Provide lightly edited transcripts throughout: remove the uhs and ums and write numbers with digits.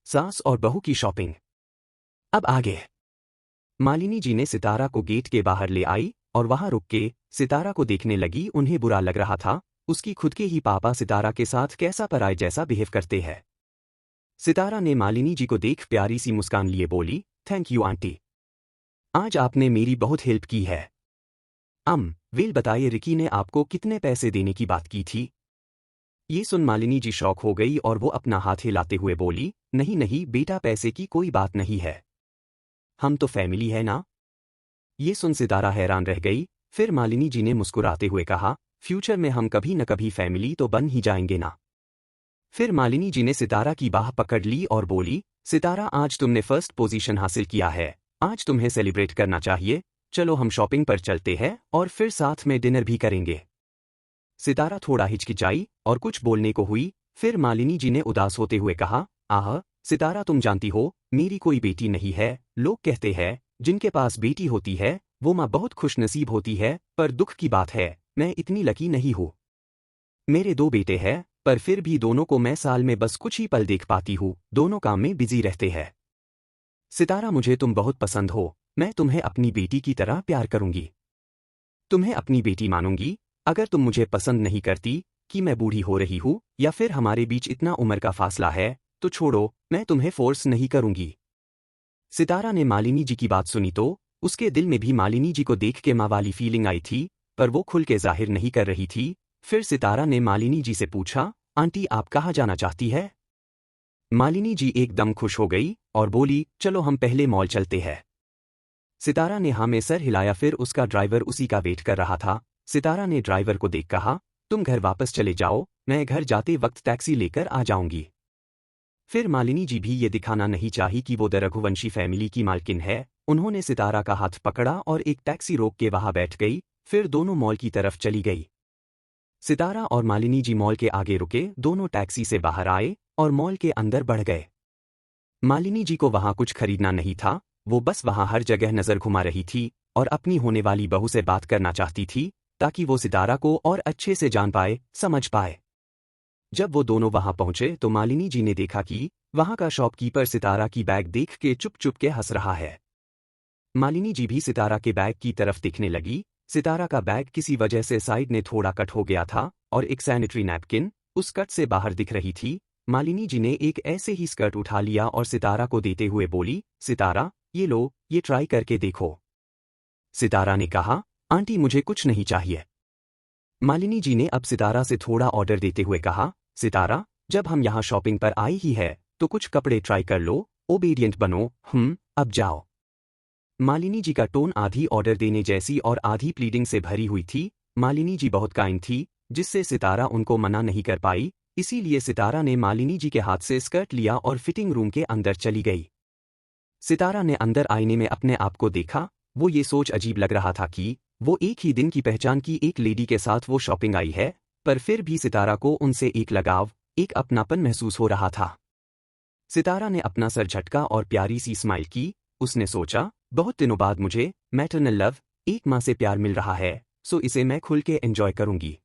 सास और बहू की शॉपिंग। अब आगे। मालिनी जी ने सितारा को गेट के बाहर ले आई और वहां रुक के सितारा को देखने लगी। उन्हें बुरा लग रहा था, उसकी खुद के ही पापा सितारा के साथ कैसा पराये जैसा बिहेव करते हैं। सितारा ने मालिनी जी को देख प्यारी सी मुस्कान लिए बोली, थैंक यू आंटी, आज आपने मेरी बहुत हेल्प की है। वेल बताइए, रिकी ने आपको कितने पैसे देने की बात की थी? ये सुन मालिनी जी शॉक हो गई और वो अपना हाथ हिलाते हुए बोली, नहीं नहीं बेटा, पैसे की कोई बात नहीं है, हम तो फैमिली है ना। ये सुन सितारा हैरान रह गई। फिर मालिनी जी ने मुस्कुराते हुए कहा, फ्यूचर में हम कभी न कभी फैमिली तो बन ही जाएंगे ना। फिर मालिनी जी ने सितारा की बाह पकड़ ली और बोली, सितारा आज तुमने फर्स्ट पोजीशन हासिल किया है, आज तुम्हें सेलिब्रेट करना चाहिए। चलो हम शॉपिंग पर चलते हैं और फिर साथ में डिनर भी करेंगे। सितारा थोड़ा हिचकिचाई और कुछ बोलने को हुई। फिर मालिनी जी ने उदास होते हुए कहा, सितारा तुम जानती हो मेरी कोई बेटी नहीं है। लोग कहते हैं जिनके पास बेटी होती है वो माँ बहुत खुशनसीब होती है, पर दुख की बात है मैं इतनी लकी नहीं हूँ। मेरे 2 बेटे हैं, पर फिर भी दोनों को मैं साल में बस कुछ ही पल देख पाती हूँ, दोनों काम में बिजी रहते हैं। सितारा मुझे तुम बहुत पसंद हो, मैं तुम्हें अपनी बेटी की तरह प्यार करूंगी, तुम्हें अपनी बेटी मानूंगी। अगर तुम मुझे पसंद नहीं करती कि मैं बूढ़ी हो रही हूँ या फिर हमारे बीच इतना उम्र का फासला है तो छोड़ो, मैं तुम्हें फोर्स नहीं करूंगी। सितारा ने मालिनी जी की बात सुनी तो उसके दिल में भी मालिनी जी को देख के माँ वाली फीलिंग आई थी, पर वो खुल के जाहिर नहीं कर रही थी। फिर सितारा ने मालिनी जी से पूछा, आंटी आप कहाँ जाना चाहती है? मालिनी जी एकदम खुश हो गई और बोली, चलो हम पहले मॉल चलते हैं। सितारा ने हाँ में सर हिलाया। फिर उसका ड्राइवर उसी का वेट कर रहा था। सितारा ने ड्राइवर को देख कहा, तुम घर वापस चले जाओ, मैं घर जाते वक्त टैक्सी लेकर आ जाऊंगी। फिर मालिनी जी भी ये दिखाना नहीं चाही कि वो द रघुवंशी फैमिली की मालकिन है। उन्होंने सितारा का हाथ पकड़ा और एक टैक्सी रोक के वहां बैठ गई। फिर दोनों मॉल की तरफ चली गई। सितारा और मालिनी जी मॉल के आगे रुके, दोनों टैक्सी से बाहर आए और मॉल के अंदर बढ़ गए। मालिनी जी को वहां कुछ खरीदना नहीं था, वो बस वहां हर जगह नजर घुमा रही थी और अपनी होने वाली बहू से बात करना चाहती थी ताकि वो सितारा को और अच्छे से जान पाए, समझ पाए। जब वो दोनों वहां पहुंचे तो मालिनी जी ने देखा कि वहां का शॉपकीपर सितारा की बैग देख के चुप चुप के हंस रहा है। मालिनी जी भी सितारा के बैग की तरफ देखने लगी। सितारा का बैग किसी वजह से साइड में थोड़ा कट हो गया था और एक सैनिटरी नैपकिन उस कट से बाहर दिख रही थी। मालिनी जी ने एक ऐसे ही स्कर्ट उठा लिया और सितारा को देते हुए बोली, सितारा ये लो, ये ट्राई करके देखो। सितारा ने कहा, आंटी मुझे कुछ नहीं चाहिए। मालिनी जी ने अब सितारा से थोड़ा ऑर्डर देते हुए कहा, सितारा जब हम यहाँ शॉपिंग पर आई ही है तो कुछ कपड़े ट्राई कर लो, ओबीडियंट बनो। अब जाओ। मालिनी जी का टोन आधी ऑर्डर देने जैसी और आधी प्लीडिंग से भरी हुई थी। मालिनी जी बहुत काइंड थी, जिससे सितारा उनको मना नहीं कर पाई। इसीलिए सितारा ने मालिनी जी के हाथ से स्कर्ट लिया और फिटिंग रूम के अंदर चली गई। सितारा ने अंदर आईने में अपने आप को देखा। वो ये सोच अजीब लग रहा था कि वो एक ही दिन की पहचान की एक लेडी के साथ वो शॉपिंग आई है, पर फिर भी सितारा को उनसे एक लगाव, एक अपनापन महसूस हो रहा था। सितारा ने अपना सर झटका और प्यारी सी स्माइल की। उसने सोचा, बहुत दिनों बाद मुझे मैटरनल लव, एक माँ से प्यार मिल रहा है, सो इसे मैं खुल के एंजॉय करूंगी।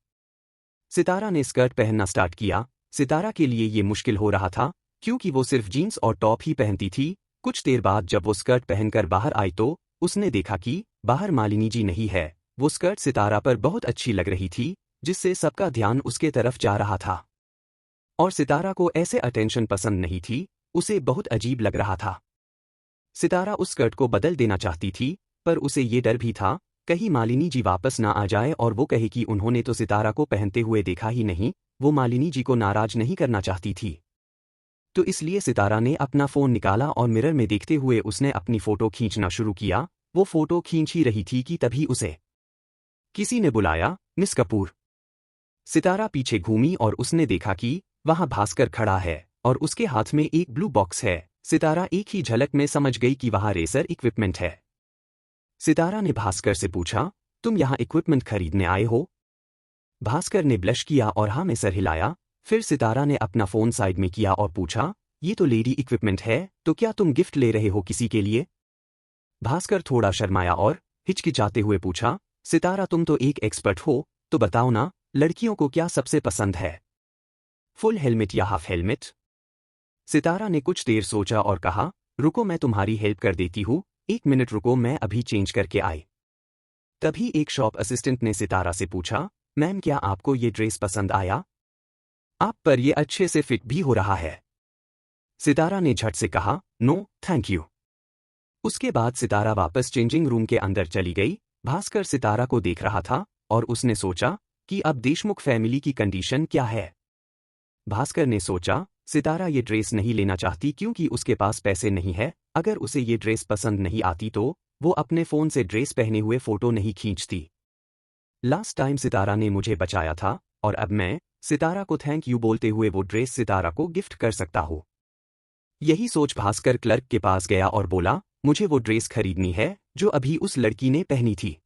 सितारा ने स्कर्ट पहनना स्टार्ट किया। सितारा के लिए ये मुश्किल हो रहा था क्योंकि वो सिर्फ जीन्स और टॉप ही पहनती थी। कुछ देर बाद जब वो स्कर्ट पहनकर बाहर आई तो उसने देखा कि बाहर मालिनी जी नहीं है। वो स्कर्ट सितारा पर बहुत अच्छी लग रही थी, जिससे सबका ध्यान उसके तरफ जा रहा था। और सितारा को ऐसे अटेंशन पसंद नहीं थी, उसे बहुत अजीब लग रहा था। सितारा उस स्कर्ट को बदल देना चाहती थी, पर उसे ये डर भी था कहीं मालिनी जी वापस ना आ जाए और वो कहे कि उन्होंने तो सितारा को पहनते हुए देखा ही नहीं। वो मालिनी जी को नाराज नहीं करना चाहती थी। तो इसलिए सितारा ने अपना फोन निकाला और मिरर में देखते हुए उसने अपनी फोटो खींचना शुरू किया। वो फोटो खींच ही रही थी कि तभी उसे किसी ने बुलाया, मिस कपूर। सितारा पीछे घूमी और उसने देखा कि वहां भास्कर खड़ा है और उसके हाथ में एक ब्लू बॉक्स है। सितारा एक ही झलक में समझ गई कि वहां रेसर इक्विपमेंट है। सितारा ने भास्कर से पूछा, तुम यहाँ इक्विपमेंट खरीदने आए हो? भास्कर ने ब्लश किया और हाँ में सर हिलाया। फिर सितारा ने अपना फोन साइड में किया और पूछा, ये तो लेडी इक्विपमेंट है, तो क्या तुम गिफ्ट ले रहे हो किसी के लिए? भास्कर थोड़ा शर्माया और हिचकिचाते हुए पूछा, सितारा तुम तो एक एक्सपर्ट हो, तो बताओ ना, लड़कियों को क्या सबसे पसंद है, फुल हेलमेट या हाफ हेलमेट? सितारा ने कुछ देर सोचा और कहा, रुको मैं तुम्हारी हेल्प कर देती हूँ, 1 मिनट रुको मैं अभी चेंज करके आई। तभी एक शॉप असिस्टेंट ने सितारा से पूछा, मैम क्या आपको ये ड्रेस पसंद आया? आप पर ये अच्छे से फिट भी हो रहा है। सितारा ने झट से कहा, नो थैंक यू। उसके बाद सितारा वापस चेंजिंग रूम के अंदर चली गई। भास्कर सितारा को देख रहा था और उसने सोचा कि अब देशमुख फैमिली की कंडीशन क्या है। भास्कर ने सोचा, सितारा ये ड्रेस नहीं लेना चाहती क्योंकि उसके पास पैसे नहीं है। अगर उसे ये ड्रेस पसंद नहीं आती तो वो अपने फ़ोन से ड्रेस पहने हुए फ़ोटो नहीं खींचती। लास्ट टाइम सितारा ने मुझे बचाया था और अब मैं सितारा को थैंक यू बोलते हुए वो ड्रेस सितारा को गिफ्ट कर सकता हूँ। यही सोच भास्कर क्लर्क के पास गया और बोला, मुझे वो ड्रेस खरीदनी है जो अभी उस लड़की ने पहनी थी।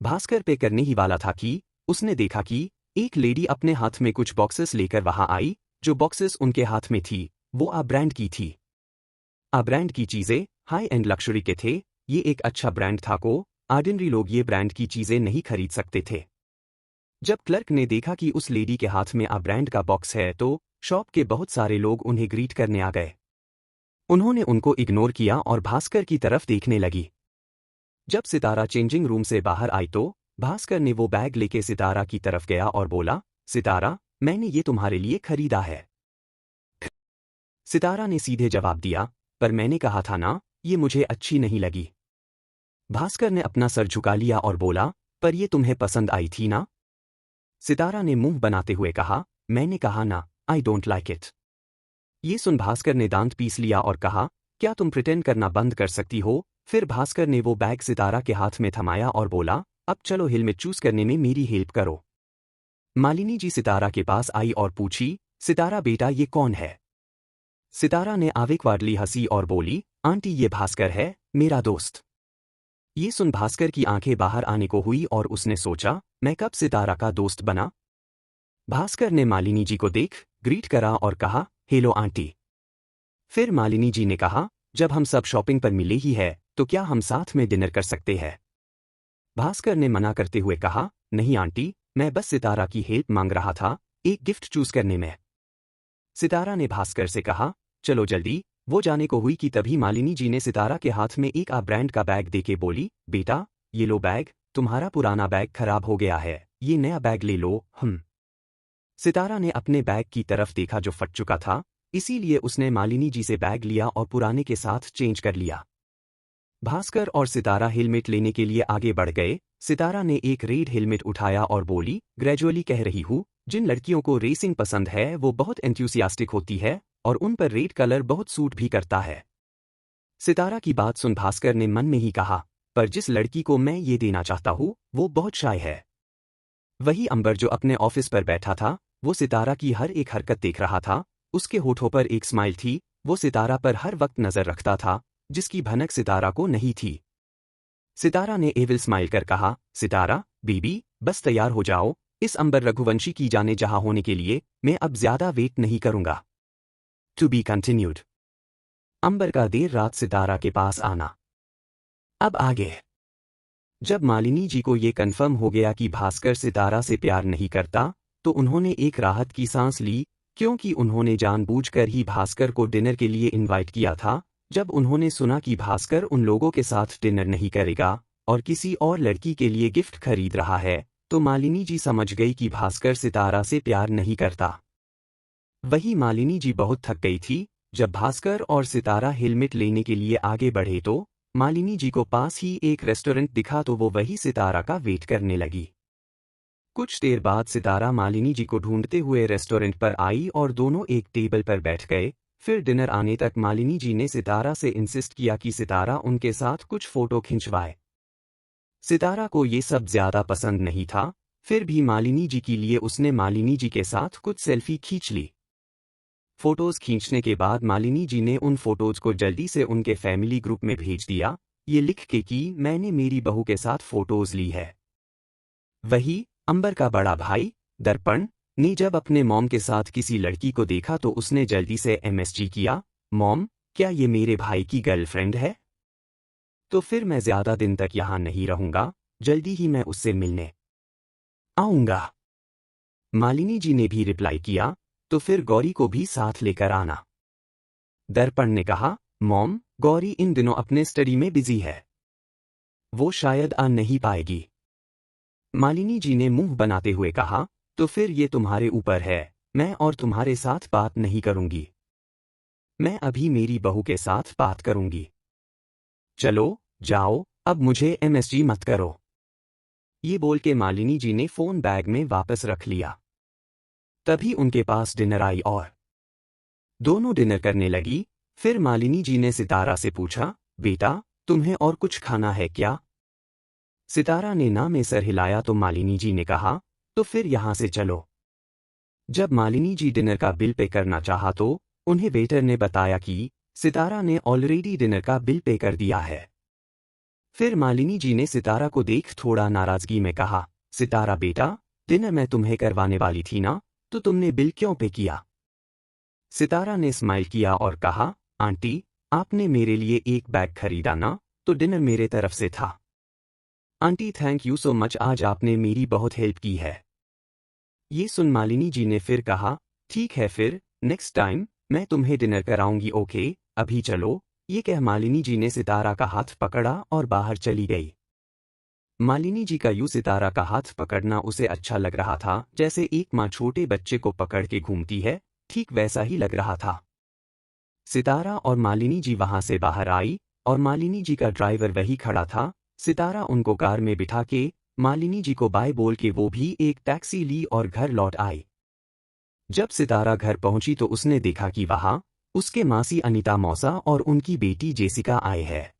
भास्कर पे करने ही वाला था कि उसने देखा कि एक लेडी अपने हाथ में कुछ बॉक्सेस लेकर वहां आई। जो बॉक्सेस उनके हाथ में थी वो आ ब्रांड की थी। आ ब्रांड की चीजें हाई एंड लक्जरी के थे। ये एक अच्छा ब्रांड था को ऑर्डिनरी लोग ये ब्रांड की चीजें नहीं खरीद सकते थे। जब क्लर्क ने देखा कि उस लेडी के हाथ में आ ब्रांड का बॉक्स है तो शॉप के बहुत सारे लोग उन्हें ग्रीट करने आ गए। उन्होंने उनको इग्नोर किया और भास्कर की तरफ देखने लगी। जब सितारा चेंजिंग रूम से बाहर आई तो भास्कर ने वो बैग लेके सितारा की तरफ गया और बोला, सितारा मैंने ये तुम्हारे लिए खरीदा है। सितारा ने सीधे जवाब दिया, पर मैंने कहा था ना, ये मुझे अच्छी नहीं लगी। भास्कर ने अपना सर झुका लिया और बोला, पर ये तुम्हें पसंद आई थी ना? सितारा ने मुंह बनाते हुए कहा, मैंने कहा ना, आई डोंट लाइक इट। ये सुन भास्कर ने दांत पीस लिया और कहा, क्या तुम प्रिटेंड करना बंद कर सकती हो? फिर भास्कर ने वो बैग सितारा के हाथ में थमाया और बोला, अब चलो हिल में चूज करने में मेरी हेल्प करो। मालिनी जी सितारा के पास आई और पूछी, सितारा बेटा ये कौन है? सितारा ने आवेगवाडली हंसी और बोली, आंटी ये भास्कर है, मेरा दोस्त। ये सुन भास्कर की आंखें बाहर आने को हुई और उसने सोचा, मैं कब सितारा का दोस्त बना? भास्कर ने मालिनी जी को देख ग्रीट करा और कहा, हेलो आंटी। फिर मालिनी जी ने कहा, जब हम सब शॉपिंग पर मिले ही है तो क्या हम साथ में डिनर कर सकते हैं? भास्कर ने मना करते हुए कहा, नहीं आंटी, मैं बस सितारा की हेल्प मांग रहा था, एक गिफ्ट चूज करने में। सितारा ने भास्कर से कहा, चलो जल्दी। वो जाने को हुई कि तभी मालिनी जी ने सितारा के हाथ में एक आ ब्रांड का बैग देके बोली, बेटा ये लो बैग, तुम्हारा पुराना बैग खराब हो गया है, ये नया बैग ले लो। सितारा ने अपने बैग की तरफ देखा जो फट चुका था, इसीलिए उसने मालिनी जी से बैग लिया और पुराने के साथ चेंज कर लिया। भास्कर और सितारा हेलमेट लेने के लिए आगे बढ़ गए। सितारा ने एक रेड हेलमेट उठाया और बोली, ग्रेजुअली कह रही हूँ, जिन लड़कियों को रेसिंग पसंद है वो बहुत एंथुसियास्टिक होती है और उन पर रेड कलर बहुत सूट भी करता है। सितारा की बात सुन भास्कर ने मन में ही कहा, पर जिस लड़की को मैं ये देना चाहता हूँ वो बहुत शाय है। वही अंबर जो अपने ऑफिस पर बैठा था, वो सितारा की हर एक हरकत देख रहा था। उसके होठों पर एक स्माइल थी, वो सितारा पर हर वक्त नजर रखता था, जिसकी भनक सितारा को नहीं थी। सितारा ने एविल स्माइल कर कहा, सितारा बेबी बस तैयार हो जाओ, इस अंबर रघुवंशी की जाने जहां होने के लिए मैं अब ज्यादा वेट नहीं करूंगा। To be continued. अंबर का देर रात सितारा के पास आना। अब आगे। जब मालिनी जी को ये कन्फर्म हो गया कि भास्कर सितारा से प्यार नहीं करता, तो उन्होंने एक राहत की सांस ली, क्योंकि उन्होंने जानबूझकर ही भास्कर को डिनर के लिए इनवाइट किया था। जब उन्होंने सुना कि भास्कर उन लोगों के साथ डिनर नहीं करेगा और किसी और लड़की के लिए गिफ्ट खरीद रहा है, तो मालिनी जी समझ गई कि भास्कर सितारा से प्यार नहीं करता। वही मालिनी जी बहुत थक गई थी। जब भास्कर और सितारा हेलमेट लेने के लिए आगे बढ़े तो मालिनी जी को पास ही एक रेस्टोरेंट दिखा तो वो वही सितारा का वेट करने लगी। कुछ देर बाद सितारा मालिनी जी को ढूंढते हुए रेस्टोरेंट पर आई और दोनों एक टेबल पर बैठ गए। फिर डिनर आने तक मालिनी जी ने सितारा से इंसिस्ट किया कि सितारा उनके साथ कुछ फोटो खिंचवाए। सितारा को ये सब ज्यादा पसंद नहीं था, फिर भी मालिनी जी के लिए उसने मालिनी जी के साथ कुछ सेल्फी खींच ली। फोटोज खींचने के बाद मालिनी जी ने उन फोटोज को जल्दी से उनके फैमिली ग्रुप में भेज दिया, ये लिख के कि मैंने मेरी बहू के साथ फोटोज ली है। वही अंबर का बड़ा भाई दर्पण ने जब अपने मॉम के साथ किसी लड़की को देखा तो उसने जल्दी से एमएसजी किया, मॉम क्या ये मेरे भाई की गर्लफ्रेंड है? तो फिर मैं ज्यादा दिन तक यहाँ नहीं रहूंगा, जल्दी ही मैं उससे मिलने आऊंगा। मालिनी जी ने भी रिप्लाई किया, तो फिर गौरी को भी साथ लेकर आना। दर्पण ने कहा, मॉम, गौरी इन दिनों अपने स्टडी में बिजी है, वो शायद आ नहीं पाएगी। मालिनी जी ने मुंह बनाते हुए कहा, तो फिर ये तुम्हारे ऊपर है, मैं और तुम्हारे साथ बात नहीं करूंगी। मैं अभी मेरी बहू के साथ बात करूंगी। चलो जाओ, अब मुझे एमएसजी मत करो। ये बोल के मालिनी जी ने फोन बैग में वापस रख लिया। तभी उनके पास डिनर आई और दोनों डिनर करने लगी। फिर मालिनी जी ने सितारा से पूछा, बेटा, तुम्हें और कुछ खाना है क्या? सितारा ने ना में सर हिलाया तो मालिनी जी ने कहा, तो फिर यहां से चलो। जब मालिनी जी डिनर का बिल पे करना चाहा तो उन्हें वेटर ने बताया कि सितारा ने ऑलरेडी डिनर का बिल पे कर दिया है। फिर मालिनी जी ने सितारा को देख थोड़ा नाराजगी में कहा, सितारा बेटा, डिनर मैं तुम्हें करवाने वाली थी ना, तो तुमने बिल क्यों पे किया? सितारा ने स्माइल किया और कहा, आंटी, आपने मेरे लिए एक बैग खरीदा ना, तो डिनर मेरे तरफ से था। Aunty thank you so much, आज आपने मेरी बहुत हेल्प की है। ये सुन मालिनी जी ने फिर कहा, ठीक है फिर, नेक्स्ट टाइम मैं तुम्हें डिनर कराऊंगी, ओके, अभी चलो। ये कह मालिनी जी ने सितारा का हाथ पकड़ा और बाहर चली गई। मालिनी जी का यूं सितारा का हाथ पकड़ना उसे अच्छा लग रहा था, जैसे एक माँ छोटे बच्चे को पकड़ के घूमती है, ठीक वैसा ही लग रहा था। सितारा और मालिनी जी वहां से बाहर आई और मालिनी जी का ड्राइवर वही खड़ा था। सितारा उनको कार में बिठा के मालिनी जी को बाय बोल के वो भी एक टैक्सी ली और घर लौट आई। जब सितारा घर पहुंची तो उसने देखा कि वहां उसके मासी अनीता मौसा और उनकी बेटी जेसिका आए हैं।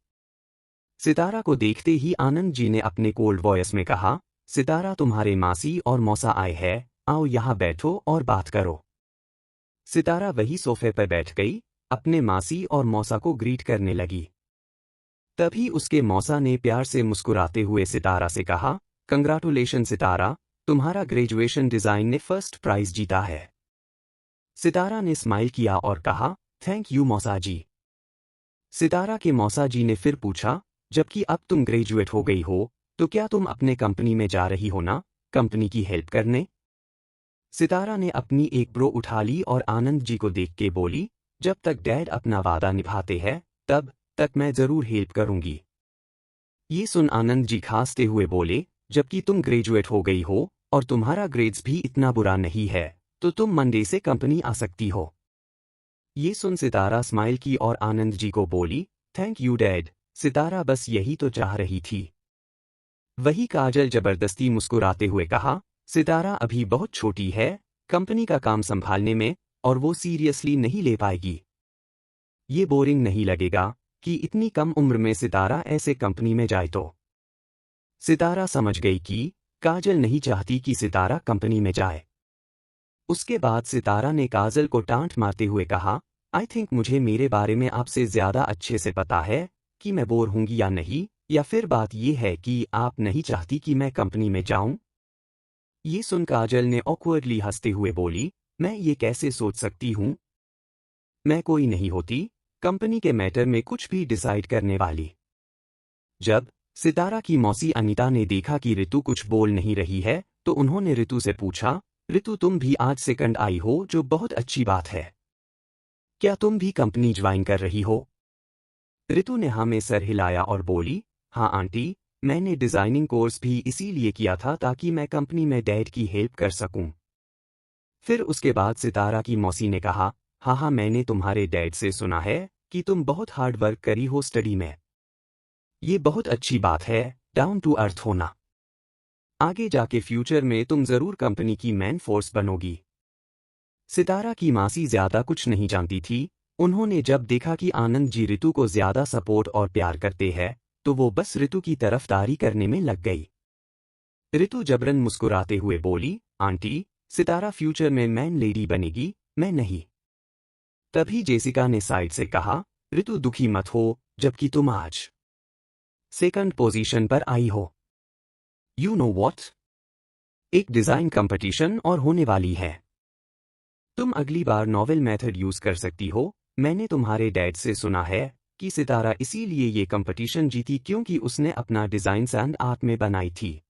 सितारा को देखते ही आनंद जी ने अपने कोल्ड वॉइस में कहा, सितारा तुम्हारे मासी और मौसा आए हैं, आओ यहाँ बैठो और बात करो। सितारा वही सोफे पर बैठ गई, अपने मासी और मौसा को ग्रीट करने लगी। तभी उसके मौसा ने प्यार से मुस्कुराते हुए सितारा से कहा, कंग्रेचुलेशन सितारा, तुम्हारा ग्रेजुएशन डिजाइन ने फर्स्ट प्राइज जीता है। सितारा ने स्माइल किया और कहा, थैंक यू मौसा जी। सितारा के मौसा जी ने फिर पूछा, जबकि अब तुम ग्रेजुएट हो गई हो, तो क्या तुम अपने कंपनी में जा रही हो ना, कंपनी की हेल्प करने? सितारा ने अपनी एक ब्रो उठा ली और आनंद जी को देख के बोली, जब तक डैड अपना वादा निभाते हैं, तब तक मैं जरूर हेल्प करूंगी। ये सुन आनंद जी खांसते हुए बोले, जबकि तुम ग्रेजुएट हो गई हो और तुम्हारा ग्रेड्स भी इतना बुरा नहीं है, तो तुम मंडे से कंपनी आ सकती हो। ये सुन सितारा स्माइल की और आनंद जी को बोली, थैंक यू डैड। सितारा बस यही तो चाह रही थी। वही काजल जबरदस्ती मुस्कुराते हुए कहा, सितारा अभी बहुत छोटी है कंपनी का काम संभालने में, और वो सीरियसली नहीं ले पाएगी। ये बोरिंग नहीं लगेगा कि इतनी कम उम्र में सितारा ऐसे कंपनी में जाए तो? सितारा समझ गई कि काजल नहीं चाहती कि सितारा कंपनी में जाए। उसके बाद सितारा ने काजल को डांट मारते हुए कहा, आई थिंक मुझे मेरे बारे में आपसे ज्यादा अच्छे से पता है कि मैं बोर होंगी या नहीं, या फिर बात यह है कि आप नहीं चाहती कि मैं कंपनी में जाऊं? ये सुन काजल ने ऑकवर्डली हंसते हुए बोली, मैं ये कैसे सोच सकती हूं? मैं कोई नहीं होती कंपनी के मैटर में कुछ भी डिसाइड करने वाली। जब सितारा की मौसी अनीता ने देखा कि ऋतु कुछ बोल नहीं रही है, तो उन्होंने ऋतु से पूछा, ऋतु तुम भी आज सेकंड आई हो, जो बहुत अच्छी बात है। क्या तुम भी कंपनी ज्वाइन कर रही हो? ऋतु ने हाँ में सर हिलाया और बोली, हाँ आंटी, मैंने डिजाइनिंग कोर्स भी इसीलिए किया था ताकि मैं कंपनी में डैड की हेल्प कर सकूं। फिर उसके बाद सितारा की मौसी ने कहा, हाँ मैंने तुम्हारे डैड से सुना है कि तुम बहुत हार्ड वर्क करी हो स्टडी में। ये बहुत अच्छी बात है, डाउन टू अर्थ होना। आगे जाके फ्यूचर में तुम जरूर कंपनी की मैन फोर्स बनोगी। सितारा की मासी ज्यादा कुछ नहीं जानती थी। उन्होंने जब देखा कि आनंद जी ऋतु को ज्यादा सपोर्ट और प्यार करते हैं, तो वो बस ऋतु की तरफदारी करने में लग गई। ऋतु जबरन मुस्कुराते हुए बोली, आंटी, सितारा फ्यूचर में मैन लेडी बनेगी, मैं नहीं। तभी जेसिका ने साइड से कहा, ऋतु दुखी मत हो, जबकि तुम आज सेकंड पोजीशन पर आई हो। You know what? एक डिजाइन कंपटीशन और होने वाली है। तुम अगली बार नॉवेल मेथड यूज कर सकती हो। मैंने तुम्हारे डैड से सुना है कि सितारा इसीलिए ये कंपटीशन जीती क्योंकि उसने अपना डिजाइन एंड आर्ट में बनाई थी,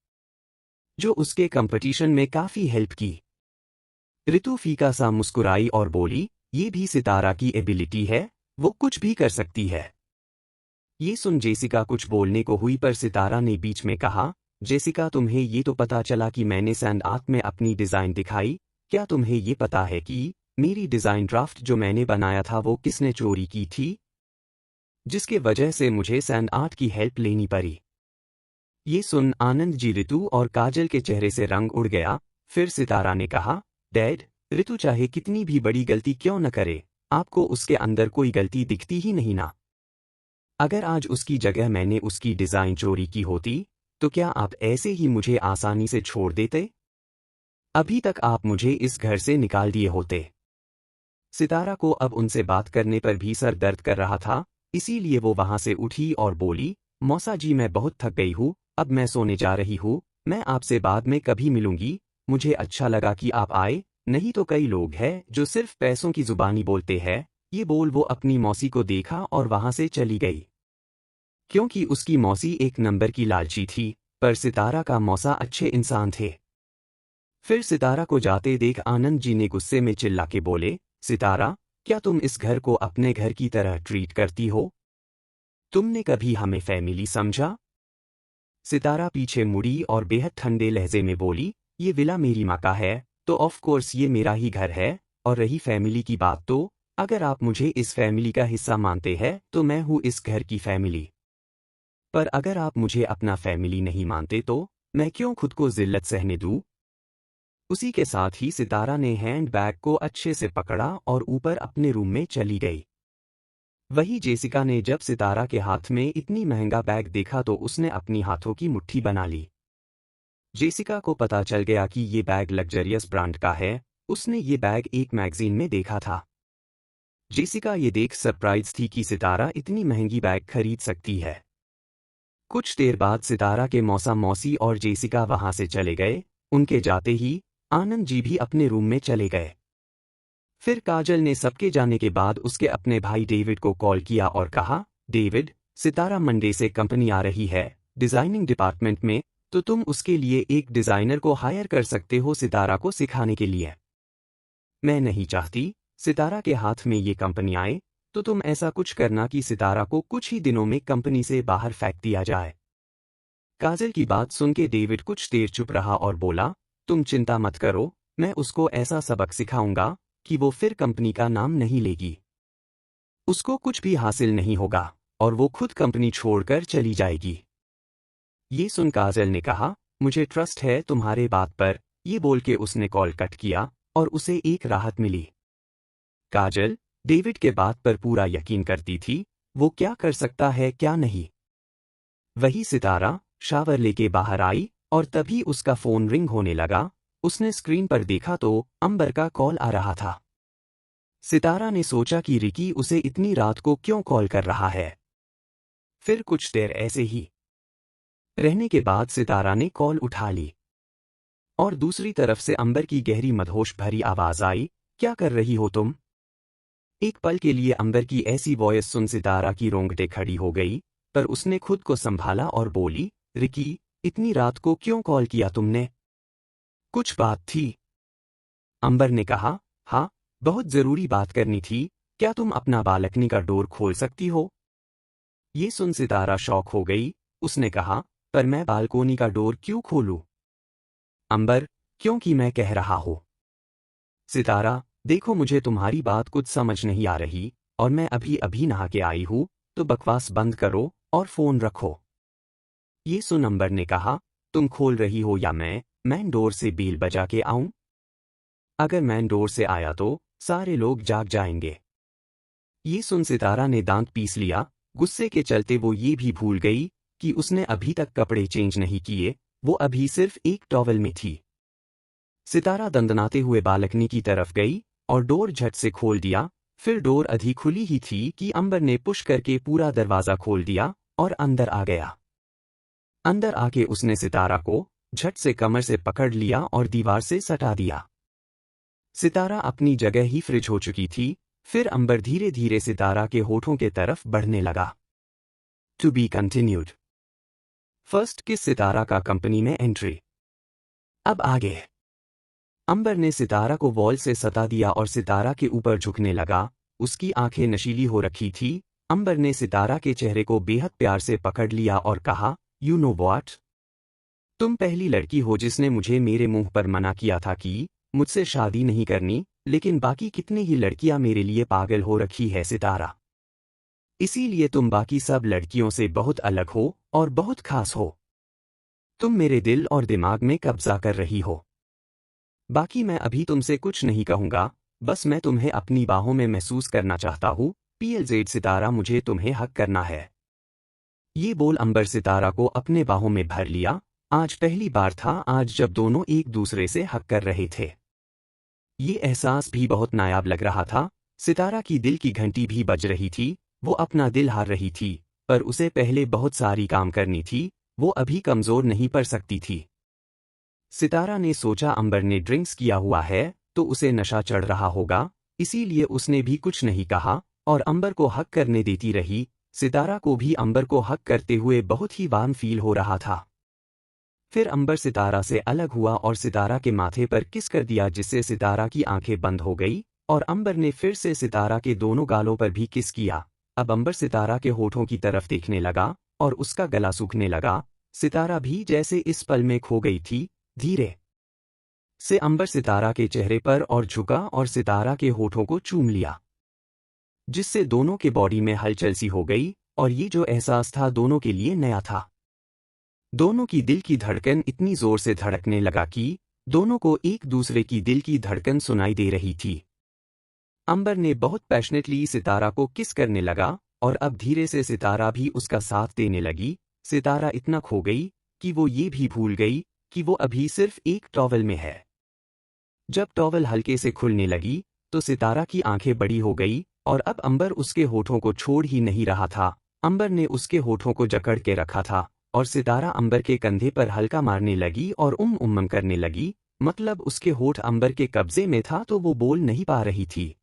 जो उसके कंपटीशन में काफी हेल्प की। ऋतु फीका सा मुस्कुराई और बोली, ये भी सितारा की एबिलिटी है, वो कुछ भी कर सकती है। ये सुन जेसिका कुछ बोलने को हुई पर सितारा ने बीच में कहा, जेसिका तुम्हें ये तो पता चला कि मैंने सैंड आर्ट में अपनी डिज़ाइन दिखाई, क्या तुम्हें ये पता है कि मेरी डिज़ाइन ड्राफ्ट जो मैंने बनाया था वो किसने चोरी की थी? जिसके वजह से मुझे सैंड आर्ट की हेल्प लेनी पड़ी। ये सुन आनंद जी ऋतु और काजल के चेहरे से रंग उड़ गया। फिर सितारा ने कहा, डैड, ऋतु चाहे कितनी भी बड़ी गलती क्यों न करे, आपको उसके अंदर कोई गलती दिखती ही नहीं ना? अगर आज उसकी जगह मैंने उसकी डिज़ाइन चोरी की होती, तो क्या आप ऐसे ही मुझे आसानी से छोड़ देते? अभी तक आप मुझे इस घर से निकाल दिए होते। सितारा को अब उनसे बात करने पर भी सर दर्द कर रहा था, इसीलिए वो वहां से उठी और बोली, मौसा जी मैं बहुत थक गई हूँ, अब मैं सोने जा रही हूँ, मैं आपसे बाद में कभी मिलूंगी। मुझे अच्छा लगा कि आप आए, नहीं तो कई लोग हैं जो सिर्फ पैसों की जुबानी बोलते हैं। ये बोल वो अपनी मौसी को देखा और वहां से चली गई। क्योंकि उसकी मौसी एक नंबर की लालची थी, पर सितारा का मौसा अच्छे इंसान थे। फिर सितारा को जाते देख आनंद जी ने गुस्से में चिल्ला के बोले, सितारा, क्या तुम इस घर को अपने घर की तरह ट्रीट करती हो? तुमने कभी हमें फैमिली समझा? सितारा पीछे मुड़ी और बेहद ठंडे लहजे में बोली, ये विला मेरी माँ का है, तो ऑफ कोर्स ये मेरा ही घर है, और रही फैमिली की बात तो, अगर आप मुझे इस फैमिली का हिस्सा मानते हैं तो मैं हूँ इस घर की फैमिली। पर अगर आप मुझे अपना फैमिली नहीं मानते तो, मैं क्यों खुद को जिल्लत सहने दूँ? उसी के साथ ही सितारा ने हैंड बैग को अच्छे से पकड़ा और ऊपर अपने रूम में चली गई। वही जेसिका ने जब सितारा के हाथ में इतनी महंगा बैग देखा तो उसने अपनी हाथों की मुट्ठी बना ली। जेसिका को पता चल गया कि ये बैग लग्जरियस ब्रांड का है, उसने ये बैग एक मैगजीन में देखा था। जेसिका ये देख सरप्राइज थी कि सितारा इतनी महंगी बैग खरीद सकती है। कुछ देर बाद सितारा के मौसा मौसी और जेसिका वहां से चले गए। उनके जाते ही आनंद जी भी अपने रूम में चले गए। फिर काजल ने सबके जाने के बाद उसके अपने भाई डेविड को कॉल किया और कहा, डेविड, सितारा मंडे से कंपनी आ रही है डिजाइनिंग डिपार्टमेंट में, तो तुम उसके लिए एक डिजाइनर को हायर कर सकते हो सितारा को सिखाने के लिए। मैं नहीं चाहती सितारा के हाथ में ये कंपनी आए, तो तुम ऐसा कुछ करना कि सितारा को कुछ ही दिनों में कंपनी से बाहर फेंक दिया जाए। काजल की बात सुन के डेविड कुछ देर चुप रहा और बोला, तुम चिंता मत करो, मैं उसको ऐसा सबक सिखाऊंगा कि वो फिर कंपनी का नाम नहीं लेगी। उसको कुछ भी हासिल नहीं होगा और वो खुद कंपनी छोड़कर चली जाएगी। ये सुन काजल ने कहा, मुझे ट्रस्ट है तुम्हारे बात पर। ये बोल के उसने कॉल कट किया और उसे एक राहत मिली। काजल डेविड के बात पर पूरा यकीन करती थी, वो क्या कर सकता है क्या नहीं। वही सितारा शावर लेके बाहर आई और तभी उसका फोन रिंग होने लगा। उसने स्क्रीन पर देखा तो अंबर का कॉल आ रहा था। सितारा ने सोचा कि रिकी उसे इतनी रात को क्यों कॉल कर रहा है। फिर कुछ देर ऐसे ही रहने के बाद सितारा ने कॉल उठा ली और दूसरी तरफ से अंबर की गहरी मदहोश भरी आवाज आई, क्या कर रही हो तुम? एक पल के लिए अंबर की ऐसी वॉयस सुन सितारा की रोंगटे खड़ी हो गई, पर उसने खुद को संभाला और बोली, रिकी, इतनी रात को क्यों कॉल किया तुमने? कुछ बात थी? अंबर ने कहा, हाँ, बहुत जरूरी बात करनी थी। क्या तुम अपना बालकनी का डोर खोल सकती हो? ये सुन सितारा शॉक हो गई। उसने कहा, पर मैं बालकोनी का डोर क्यों खोलूं? अंबर, क्योंकि मैं कह रहा हूं। सितारा, देखो मुझे तुम्हारी बात कुछ समझ नहीं आ रही और मैं अभी अभी नहा के आई हूं, तो बकवास बंद करो और फोन रखो। ये सुन अंबर ने कहा, तुम खोल रही हो या मैं डोर से बेल बजा के आऊं? अगर मैं डोर से आया तो सारे लोग जाग जाएंगे। ये सुन सितारा ने दांत पीस लिया। गुस्से के चलते वो ये भी भूल गई कि उसने अभी तक कपड़े चेंज नहीं किए, वो अभी सिर्फ एक टॉवल में थी। सितारा दंदनाते हुए बालकनी की तरफ गई और डोर झट से खोल दिया। फिर डोर अधी खुली ही थी कि अंबर ने पुश करके पूरा दरवाजा खोल दिया और अंदर आ गया। अंदर आके उसने सितारा को झट से कमर से पकड़ लिया और दीवार से सटा दिया। सितारा अपनी जगह ही फ्रिज हो चुकी थी। फिर अंबर धीरे धीरे सितारा के होठों के तरफ बढ़ने लगा। To be continued. फर्स्ट किस सितारा का कंपनी में एंट्री। अब आगे। अंबर ने सितारा को वॉल से सता दिया और सितारा के ऊपर झुकने लगा। उसकी आंखें नशीली हो रखी थी। अंबर ने सितारा के चेहरे को बेहद प्यार से पकड़ लिया और कहा, यू नो व्हाट, तुम पहली लड़की हो जिसने मुझे मेरे मुंह पर मना किया था कि मुझसे शादी नहीं करनी, लेकिन बाकी कितनी ही लड़कियां मेरे लिए पागल हो रखी है सितारा। इसीलिए तुम बाकी सब लड़कियों से बहुत अलग हो और बहुत खास हो। तुम मेरे दिल और दिमाग में कब्जा कर रही हो। बाकी मैं अभी तुमसे कुछ नहीं कहूंगा, बस मैं तुम्हें अपनी बाहों में महसूस करना चाहता हूँ। PLZ सितारा, मुझे तुम्हें हक करना है। ये बोल अंबर सितारा को अपने बाहों में भर लिया। आज पहली बार था आज जब दोनों एक दूसरे से हक कर रहे थे। ये एहसास भी बहुत नायाब लग रहा था। सितारा की दिल की घंटी भी बज रही थी। वो अपना दिल हार रही थी, पर उसे पहले बहुत सारी काम करनी थी। वो अभी कमजोर नहीं पड़ सकती थी। सितारा ने सोचा अंबर ने ड्रिंक्स किया हुआ है तो उसे नशा चढ़ रहा होगा, इसीलिए उसने भी कुछ नहीं कहा और अंबर को हक करने देती रही। सितारा को भी अंबर को हक करते हुए बहुत ही वार्म फील हो रहा था। फिर अंबर सितारा से अलग हुआ और सितारा के माथे पर किस कर दिया, जिससे सितारा की आंखें बंद हो गई और अंबर ने फिर से सितारा के दोनों गालों पर भी किस किया। अब अंबर सितारा के होठों की तरफ देखने लगा और उसका गला सूखने लगा। सितारा भी जैसे इस पल में खो गई थी। धीरे से अंबर सितारा के चेहरे पर और झुका और सितारा के होठों को चूम लिया, जिससे दोनों के बॉडी में हलचल सी हो गई और ये जो एहसास था दोनों के लिए नया था। दोनों की दिल की धड़कन इतनी जोर से धड़कने लगा कि दोनों को एक दूसरे की दिल की धड़कन सुनाई दे रही थी। अंबर ने बहुत पैशनेटली सितारा को किस करने लगा और अब धीरे से सितारा भी उसका साथ देने लगी। सितारा इतना खो गई कि वो ये भी भूल गई कि वो अभी सिर्फ एक टॉवल में है। जब टॉवल हल्के से खुलने लगी तो सितारा की आंखें बड़ी हो गई और अब अंबर उसके होठों को छोड़ ही नहीं रहा था। अंबर ने उसके होठों को जकड़ के रखा था और सितारा अंबर के कंधे पर हल्का मारने लगी और उम्म करने लगी, मतलब उसके होठ अंबर के कब्जे में था तो वो बोल नहीं पा रही थी।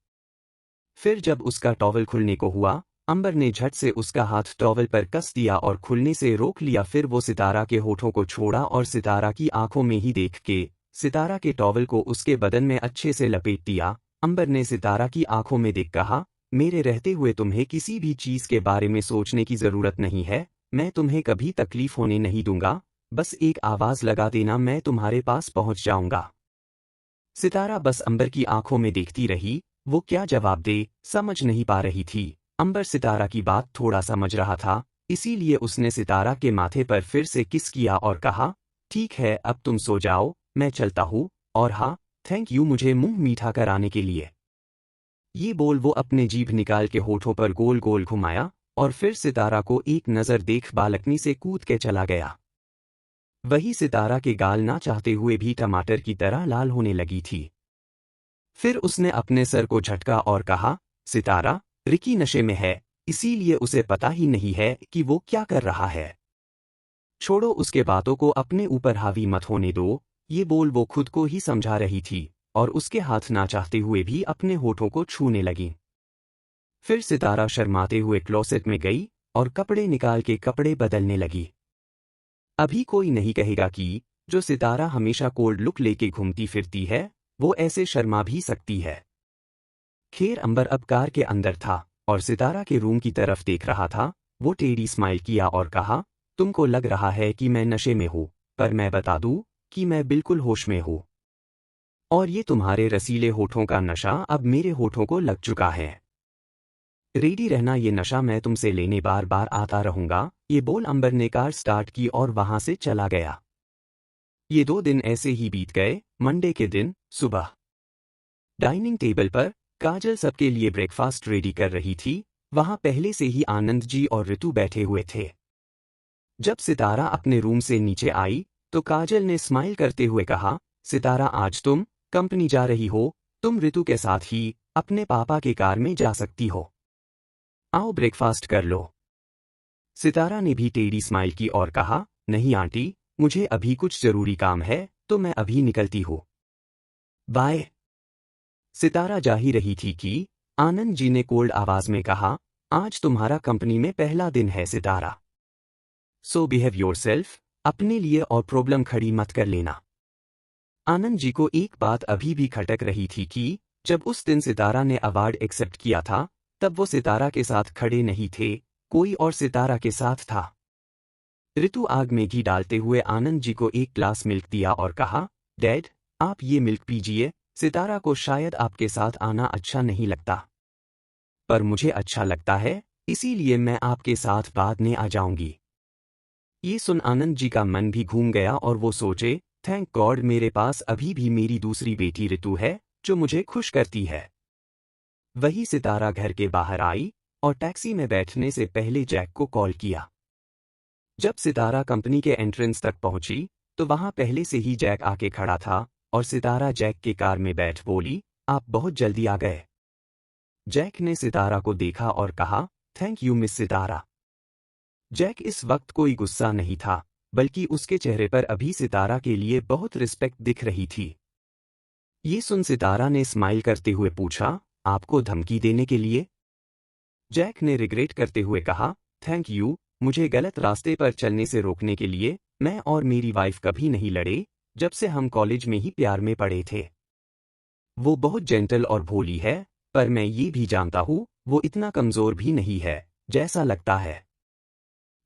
फिर जब उसका टॉवल खुलने को हुआ, अंबर ने झट से उसका हाथ टॉवल पर कस दिया और खुलने से रोक लिया। फिर वो सितारा के होठों को छोड़ा और सितारा की आंखों में ही देख के सितारा के टॉवल को उसके बदन में अच्छे से लपेट दिया। अंबर ने सितारा की आंखों में देख कहा, मेरे रहते हुए तुम्हें किसी भी चीज के बारे में सोचने की जरूरत नहीं है। मैं तुम्हें कभी तकलीफ होने नहीं दूंगा। बस एक आवाज लगा देना, मैं तुम्हारे पास पहुंच जाऊंगा। सितारा बस अंबर की आंखों में देखती रही। वो क्या जवाब दे समझ नहीं पा रही थी। अंबर सितारा की बात थोड़ा समझ रहा था, इसीलिए उसने सितारा के माथे पर फिर से किस किया और कहा, ठीक है अब तुम सो जाओ, मैं चलता हूँ। और हाँ, थैंक यू मुझे मुंह मीठा कराने के लिए। ये बोल वो अपने जीभ निकाल के होठों पर गोल गोल घुमाया और फिर सितारा को एक नज़र देख बालकनी से कूद के चला गया। वही सितारा के गाल ना चाहते हुए भी टमाटर की तरह लाल होने लगी थी। फिर उसने अपने सर को झटका और कहा, सितारा, रिकी नशे में है, इसीलिए उसे पता ही नहीं है कि वो क्या कर रहा है। छोड़ो उसके बातों को, अपने ऊपर हावी मत होने दो। ये बोल वो खुद को ही समझा रही थी और उसके हाथ ना चाहते हुए भी अपने होठों को छूने लगी। फिर सितारा शर्माते हुए क्लोसेट में गई और कपड़े निकाल के कपड़े बदलने लगी। अभी कोई नहीं कहेगा कि जो सितारा हमेशा कोल्ड लुक लेके घूमती फिरती है वो ऐसे शर्मा भी सकती है। खैर अंबर अब कार के अंदर था और सितारा के रूम की तरफ देख रहा था। वो टेढ़ी स्माइल किया और कहा, तुमको लग रहा है कि मैं नशे में हूँ, पर मैं बता दूं कि मैं बिल्कुल होश में हूँ। और ये तुम्हारे रसीले होठों का नशा अब मेरे होठों को लग चुका है। रेडी रहना, ये नशा मैं तुमसे लेने बार बार आता रहूंगा। ये बोल अंबर ने कार स्टार्ट की और वहां से चला गया। ये 2 दिन ऐसे ही बीत गए। मंडे के दिन सुबह डाइनिंग टेबल पर काजल सबके लिए ब्रेकफास्ट रेडी कर रही थी। वहां पहले से ही आनंद जी और ऋतु बैठे हुए थे। जब सितारा अपने रूम से नीचे आई तो काजल ने स्माइल करते हुए कहा, सितारा आज तुम कंपनी जा रही हो, तुम ऋतु के साथ ही अपने पापा के कार में जा सकती हो। आओ ब्रेकफास्ट कर लो। सितारा ने भी टेढ़ी स्माइल की और कहा, नहीं आंटी, मुझे अभी कुछ जरूरी काम है तो मैं अभी निकलती हूँ। बाय। सितारा जा ही रही थी कि आनंद जी ने कोल्ड आवाज में कहा, आज तुम्हारा कंपनी में पहला दिन है सितारा, सो बिहेव योरसेल्फ, अपने लिए और प्रॉब्लम खड़ी मत कर लेना। आनंद जी को एक बात अभी भी खटक रही थी कि जब उस दिन सितारा ने अवार्ड एक्सेप्ट किया था, तब वो सितारा के साथ खड़े नहीं थे, कोई और सितारा के साथ था। ऋतु आग में घी डालते हुए आनंद जी को एक ग्लास मिल्क दिया और कहा, डैड, आप ये मिल्क पीजिए, सितारा को शायद आपके साथ आना अच्छा नहीं लगता, पर मुझे अच्छा लगता है, इसीलिए मैं आपके साथ बाद में आ जाऊंगी। ये सुन आनंद जी का मन भी घूम गया और वो सोचे, थैंक गॉड मेरे पास अभी भी मेरी दूसरी बेटी ऋतु है, जो मुझे खुश करती है। वही सितारा घर के बाहर आई और टैक्सी में बैठने से पहले जैक को कॉल किया। जब सितारा कंपनी के एंट्रेंस तक पहुंची, तो वहां पहले से ही जैक आके खड़ा था और सितारा जैक के कार में बैठ बोली, आप बहुत जल्दी आ गए। जैक ने सितारा को देखा और कहा, thank you miss Sitara. Jack इस वक्त कोई गुस्सा नहीं था, बल्कि उसके चेहरे पर अभी सितारा के लिए बहुत रिस्पेक्ट दिख रही थी। ये सुन सितारा ने स्माइल करते हुए पूछा, आपको धमकी देने के लिए? जैक ने रिग्रेट करते हुए कहा, थैंक यू, मुझे गलत रास्ते पर चलने से रोकने के लिए। मैं और मेरी वाइफ कभी नहीं लड़े, जब से हम कॉलेज में ही प्यार में पड़े थे। वो बहुत जेंटल और भोली है, पर मैं ये भी जानता हूँ, वो इतना कमजोर भी नहीं है, जैसा लगता है।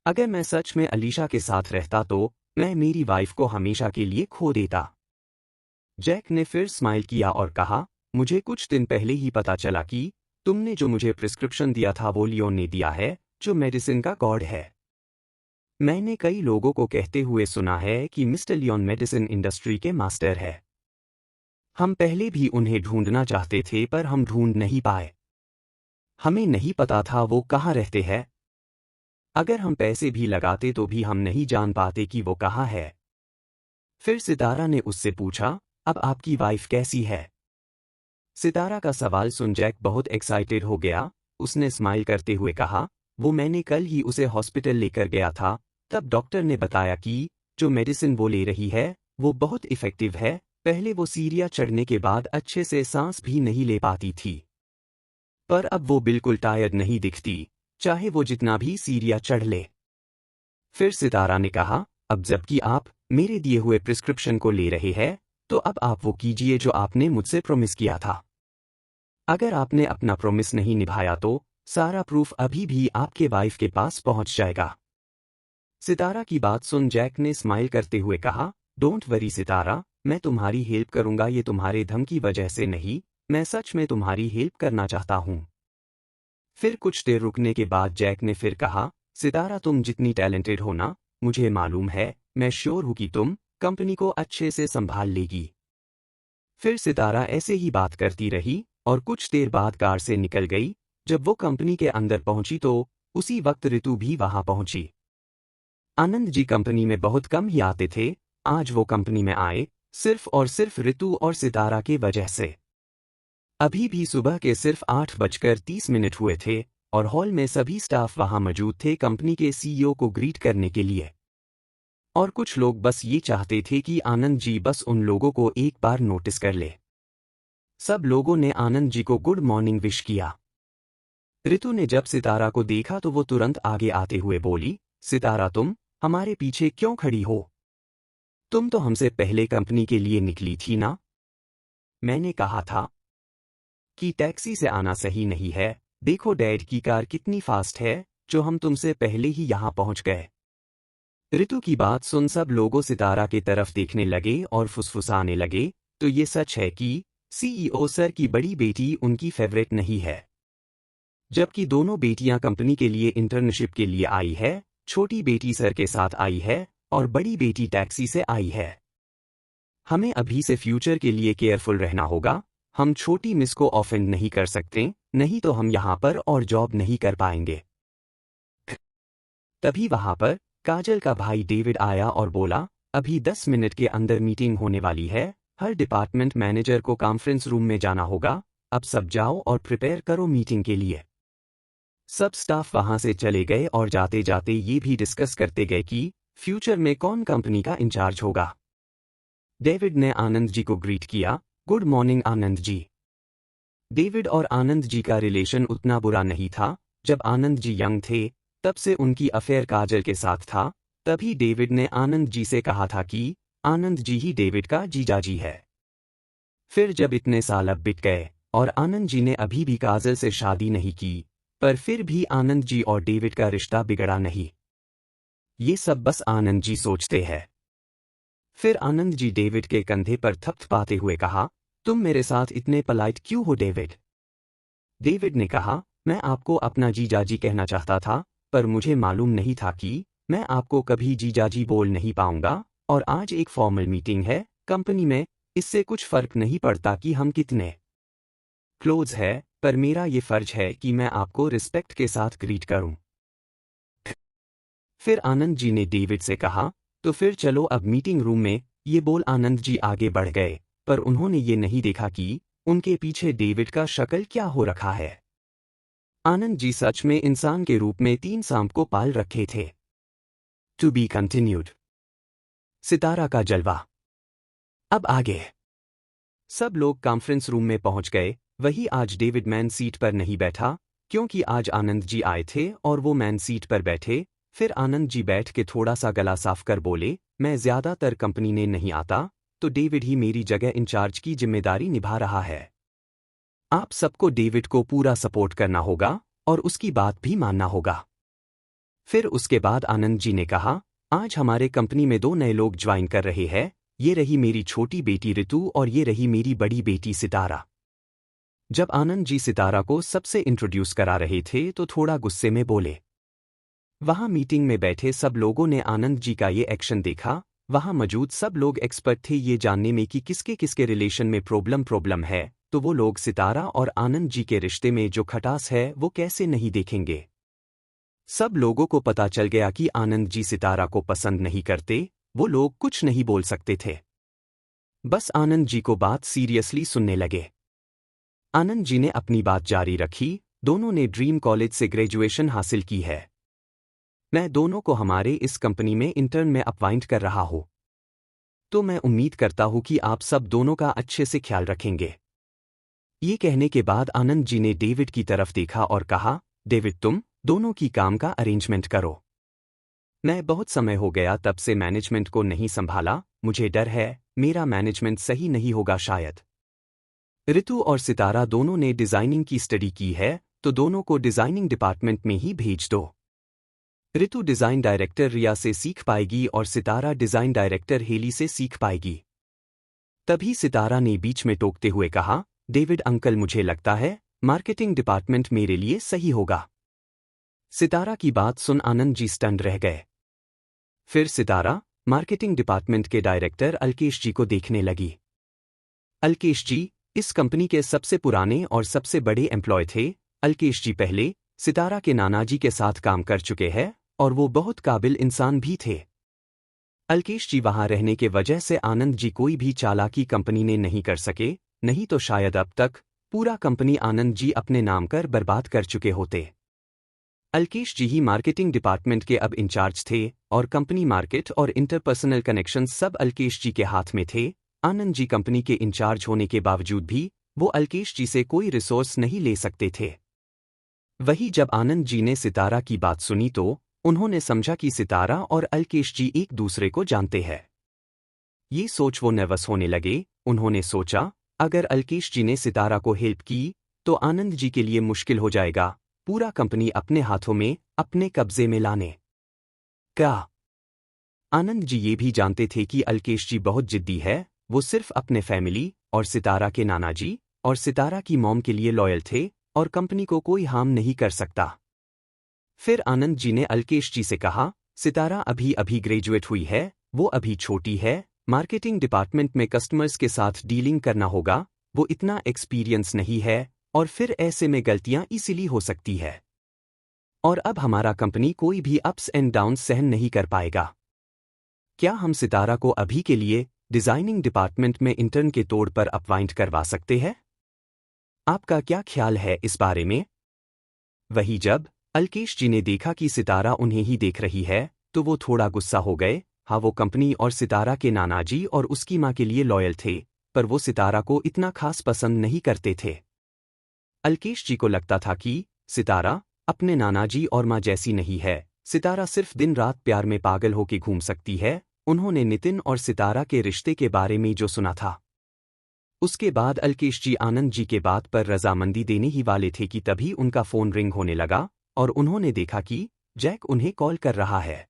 अगर मैं सच में अलीशा के साथ रहता तो मैं मेरी वाइफ को हमेशा के लिए खो देता। जैक ने फिर स्माइल किया और कहा, मुझे कुछ दिन पहले ही पता चला कि तुमने जो मुझे प्रिस्क्रिप्शन दिया था वो लियोन ने दिया है, जो मेडिसिन का गॉड है। मैंने कई लोगों को कहते हुए सुना है कि मिस्टर लियोन मेडिसिन इंडस्ट्री के मास्टर है। हम पहले भी उन्हें ढूंढना चाहते थे पर हम ढूंढ नहीं पाए। हमें नहीं पता था वो कहाँ रहते हैं। अगर हम पैसे भी लगाते तो भी हम नहीं जान पाते कि वो कहाँ है। फिर सितारा ने उससे पूछा, अब आपकी वाइफ कैसी है? सितारा का सवाल सुन जैक बहुत एक्साइटेड हो गया। उसने स्माइल करते हुए कहा, वो मैंने कल ही उसे हॉस्पिटल लेकर गया था, तब डॉक्टर ने बताया कि जो मेडिसिन वो ले रही है वो बहुत इफेक्टिव है। पहले वो सीढ़ियां चढ़ने के बाद अच्छे से सांस भी नहीं ले पाती थी, पर अब वो बिल्कुल टायर्ड नहीं दिखती, चाहे वो जितना भी सीढ़ियां चढ़ ले। फिर सितारा ने कहा, अब जबकि आप मेरे दिए हुए प्रिस्क्रिप्शन को ले रहे हैं, तो अब आप वो कीजिए जो आपने मुझसे प्रॉमिस किया था। अगर आपने अपना प्रॉमिस नहीं निभाया तो सारा प्रूफ अभी भी आपके वाइफ के पास पहुंच जाएगा। सितारा की बात सुन जैक ने स्माइल करते हुए कहा, डोंट वरी सितारा, मैं तुम्हारी हेल्प करूंगा। ये तुम्हारे धम की वजह से नहीं, मैं सच में तुम्हारी हेल्प करना चाहता हूं। फिर कुछ देर रुकने के बाद जैक ने फिर कहा, सितारा तुम जितनी टैलेंटेड हो ना, मुझे मालूम है, मैं श्योर हूं कि तुम कंपनी को अच्छे से संभाल लेगी। फिर सितारा ऐसे ही बात करती रही और कुछ देर बाद कार से निकल गई। जब वो कंपनी के अंदर पहुंची तो उसी वक्त ऋतु भी वहां पहुंची। आनंद जी कंपनी में बहुत कम ही आते थे, आज वो कंपनी में आए सिर्फ और सिर्फ ऋतु और सितारा के वजह से। अभी भी सुबह के सिर्फ 8:30 हुए थे और हॉल में सभी स्टाफ वहां मौजूद थे कंपनी के सीईओ को ग्रीट करने के लिए। और कुछ लोग बस ये चाहते थे कि आनंद जी बस उन लोगों को एक बार नोटिस कर ले। सब लोगों ने आनंद जी को गुड मॉर्निंग विश किया। ऋतु ने जब सितारा को देखा तो वो तुरंत आगे आते हुए बोली, सितारा तुम हमारे पीछे क्यों खड़ी हो? तुम तो हमसे पहले कंपनी के लिए निकली थी ना? मैंने कहा था कि टैक्सी से आना सही नहीं है। देखो डैड की कार कितनी फास्ट है, जो हम तुमसे पहले ही यहां पहुंच गए। ऋतु की बात सुन सब लोगों सितारा की तरफ देखने लगे और फुसफुसाने लगे, तो ये सच है कि सीईओ सर की बड़ी बेटी उनकी फेवरेट नहीं है, जबकि दोनों बेटियां कंपनी के लिए इंटर्नशिप के लिए आई है। छोटी बेटी सर के साथ आई है और बड़ी बेटी टैक्सी से आई है। हमें अभी से फ्यूचर के लिए केयरफुल रहना होगा। हम छोटी मिस को ऑफेंड नहीं कर सकते, नहीं तो हम यहाँ पर और जॉब नहीं कर पाएंगे। तभी वहां पर काजल का भाई डेविड आया और बोला, अभी 10 मिनट के अंदर मीटिंग होने वाली है, हर डिपार्टमेंट मैनेजर को कॉन्फ्रेंस रूम में जाना होगा। अब सब जाओ और प्रिपेयर करो मीटिंग के लिए। सब स्टाफ वहां से चले गए और जाते जाते ये भी डिस्कस करते गए कि फ्यूचर में कौन कंपनी का इंचार्ज होगा। डेविड ने आनंद जी को ग्रीट किया, good morning Anand ji. David और आनंद जी का रिलेशन उतना बुरा नहीं था। जब आनंद जी यंग थे तब से उनकी अफेयर काजल के साथ था। तभी डेविड ने आनंद जी से कहा था कि आनंद जी ही डेविड का जीजाजी है। फिर जब इतने साल अब बीत गए और आनंद जी ने अभी भी काजल से शादी नहीं की, पर फिर भी आनंद जी और डेविड का रिश्ता बिगड़ा नहीं। ये सब बस आनंद जी सोचते हैं। फिर आनंद जी डेविड के कंधे पर थपथपाते हुए कहा, तुम मेरे साथ इतने पोलाइट क्यों हो डेविड? डेविड ने कहा, मैं आपको अपना जीजाजी कहना चाहता था, पर मुझे मालूम नहीं था कि मैं आपको कभी जीजाजी बोल नहीं पाऊंगा, और आज एक फॉर्मल मीटिंग है कंपनी में, इससे कुछ फर्क नहीं पड़ता कि हम कितने क्लोज है, पर मेरा ये फर्ज है कि मैं आपको रिस्पेक्ट के साथ ग्रीट करूं। फिर आनंद जी ने डेविड से कहा, तो फिर चलो अब मीटिंग रूम में, ये बोल आनंद जी आगे बढ़ गए, पर उन्होंने ये नहीं देखा कि उनके पीछे डेविड का शक्ल क्या हो रखा है। आनंद जी सच में इंसान के रूप में 3 सांप को पाल रखे थे। To be continued. सितारा का जलवा। अब आगे। सब लोग कॉन्फ्रेंस रूम में पहुंच गए। वही आज डेविड मैन सीट पर नहीं बैठा, क्योंकि आज आनंद जी आए थे और वो मैन सीट पर बैठे। फिर आनंद जी बैठ के थोड़ा सा गला साफ कर बोले, मैं ज्यादातर कंपनी ने नहीं आता, तो डेविड ही मेरी जगह इंचार्ज की जिम्मेदारी निभा रहा है। आप सबको डेविड को पूरा सपोर्ट करना होगा और उसकी बात भी मानना होगा। फिर उसके बाद आनंद जी ने कहा, आज हमारे कंपनी में 2 नए लोग ज्वाइन कर रहे हैं, ये रही मेरी छोटी बेटी ऋतु और ये रही मेरी बड़ी बेटी सितारा। जब आनंद जी सितारा को सबसे इंट्रोड्यूस करा रहे थे तो थोड़ा गुस्से में बोले। वहां मीटिंग में बैठे सब लोगों ने आनंद जी का ये एक्शन देखा। वहां मौजूद सब लोग एक्सपर्ट थे ये जानने में कि किसके किसके रिलेशन में प्रॉब्लम है, तो वो लोग सितारा और आनंद जी के रिश्ते में जो खटास है वो कैसे नहीं देखेंगे। सब लोगों को पता चल गया कि आनंद जी सितारा को पसंद नहीं करते, वो लोग कुछ नहीं बोल सकते थे। बस आनंद जी को बात सीरियसली सुनने लगे। आनंद जी ने अपनी बात जारी रखी, दोनों ने ड्रीम कॉलेज से ग्रेजुएशन हासिल की है। मैं दोनों को हमारे इस कंपनी में इंटर्न में अपॉइंट कर रहा हूं, तो मैं उम्मीद करता हूं कि आप सब दोनों का अच्छे से ख्याल रखेंगे। ये कहने के बाद आनंद जी ने डेविड की तरफ देखा और कहा, डेविड तुम दोनों की काम का अरेंजमेंट करो। मैं बहुत समय हो गया तब से मैनेजमेंट को नहीं संभाला, मुझे डर है मेरा मैनेजमेंट सही नहीं होगा शायद। ऋतु और सितारा दोनों ने डिजाइनिंग की स्टडी की है, तो दोनों को डिजाइनिंग डिपार्टमेंट में ही भेज दो। ऋतु डिजाइन डायरेक्टर रिया से सीख पाएगी और सितारा डिजाइन डायरेक्टर हेली से सीख पाएगी। तभी सितारा ने बीच में टोकते हुए कहा, डेविड अंकल मुझे लगता है मार्केटिंग डिपार्टमेंट मेरे लिए सही होगा। सितारा की बात सुन आनंद जी स्टन्ड रह गए। फिर सितारा मार्केटिंग डिपार्टमेंट के डायरेक्टर अल्केश जी को देखने लगी। अल्केश जी इस कंपनी के सबसे पुराने और सबसे बड़े एम्प्लॉय थे। अल्केश जी पहले सितारा के नानाजी के साथ काम कर चुके हैं और वो बहुत काबिल इंसान भी थे। अल्केश जी वहां रहने के वजह से आनंद जी कोई भी चालाकी कंपनी ने नहीं कर सके, नहीं तो शायद अब तक पूरा कंपनी आनंद जी अपने नाम कर बर्बाद कर चुके होते। अल्केश जी ही मार्केटिंग डिपार्टमेंट के अब इंचार्ज थे और कंपनी मार्केट और इंटरपर्सनल कनेक्शन सब अल्केश जी के हाथ में थे। आनंद जी कंपनी के इंचार्ज होने के बावजूद भी वो अल्केश जी से कोई रिसोर्स नहीं ले सकते थे। वही जब आनंद जी ने सितारा की बात सुनी तो उन्होंने समझा कि सितारा और अल्केश जी एक दूसरे को जानते हैं। ये सोच वो नर्वस होने लगे। उन्होंने सोचा, अगर अल्केश जी ने सितारा को हेल्प की तो आनंद जी के लिए मुश्किल हो जाएगा पूरा कंपनी अपने हाथों में अपने कब्जे में लाने का। आनंद जी ये भी जानते थे कि अल्केश जी बहुत जिद्दी है, वो सिर्फ अपने फैमिली और सितारा के नानाजी और सितारा की मॉम के लिए लॉयल थे और कंपनी को कोई हार्म नहीं कर सकता। फिर आनंद जी ने अल्केश जी से कहा, सितारा अभी अभी ग्रेजुएट हुई है, वो अभी छोटी है, मार्केटिंग डिपार्टमेंट में कस्टमर्स के साथ डीलिंग करना होगा, वो इतना एक्सपीरियंस नहीं है और फिर ऐसे में गलतियां इसीलिए हो सकती है। और अब हमारा कंपनी कोई भी अप्स एंड डाउन्स सहन नहीं कर पाएगा। क्या हम सितारा को अभी के लिए डिजाइनिंग डिपार्टमेंट में इंटर्न के तौर पर अपॉइंट करवा सकते हैं? आपका क्या ख्याल है इस बारे में? वही जब अल्केश जी ने देखा कि सितारा उन्हें ही देख रही है तो वो थोड़ा गुस्सा हो गए। हाँ, वो कंपनी और सितारा के नानाजी और उसकी माँ के लिए लॉयल थे, पर वो सितारा को इतना खास पसंद नहीं करते थे। अल्केश जी को लगता था कि सितारा अपने नानाजी और माँ जैसी नहीं है, सितारा सिर्फ दिन रात प्यार में पागल होके घूम सकती है। उन्होंने नितिन और सितारा के रिश्ते के बारे में जो सुना था उसके बाद अल्केश जी आनंद जी के बात पर रजामंदी देने ही वाले थे कि तभी उनका फोन रिंग होने लगा और उन्होंने देखा कि जैक उन्हें कॉल कर रहा है।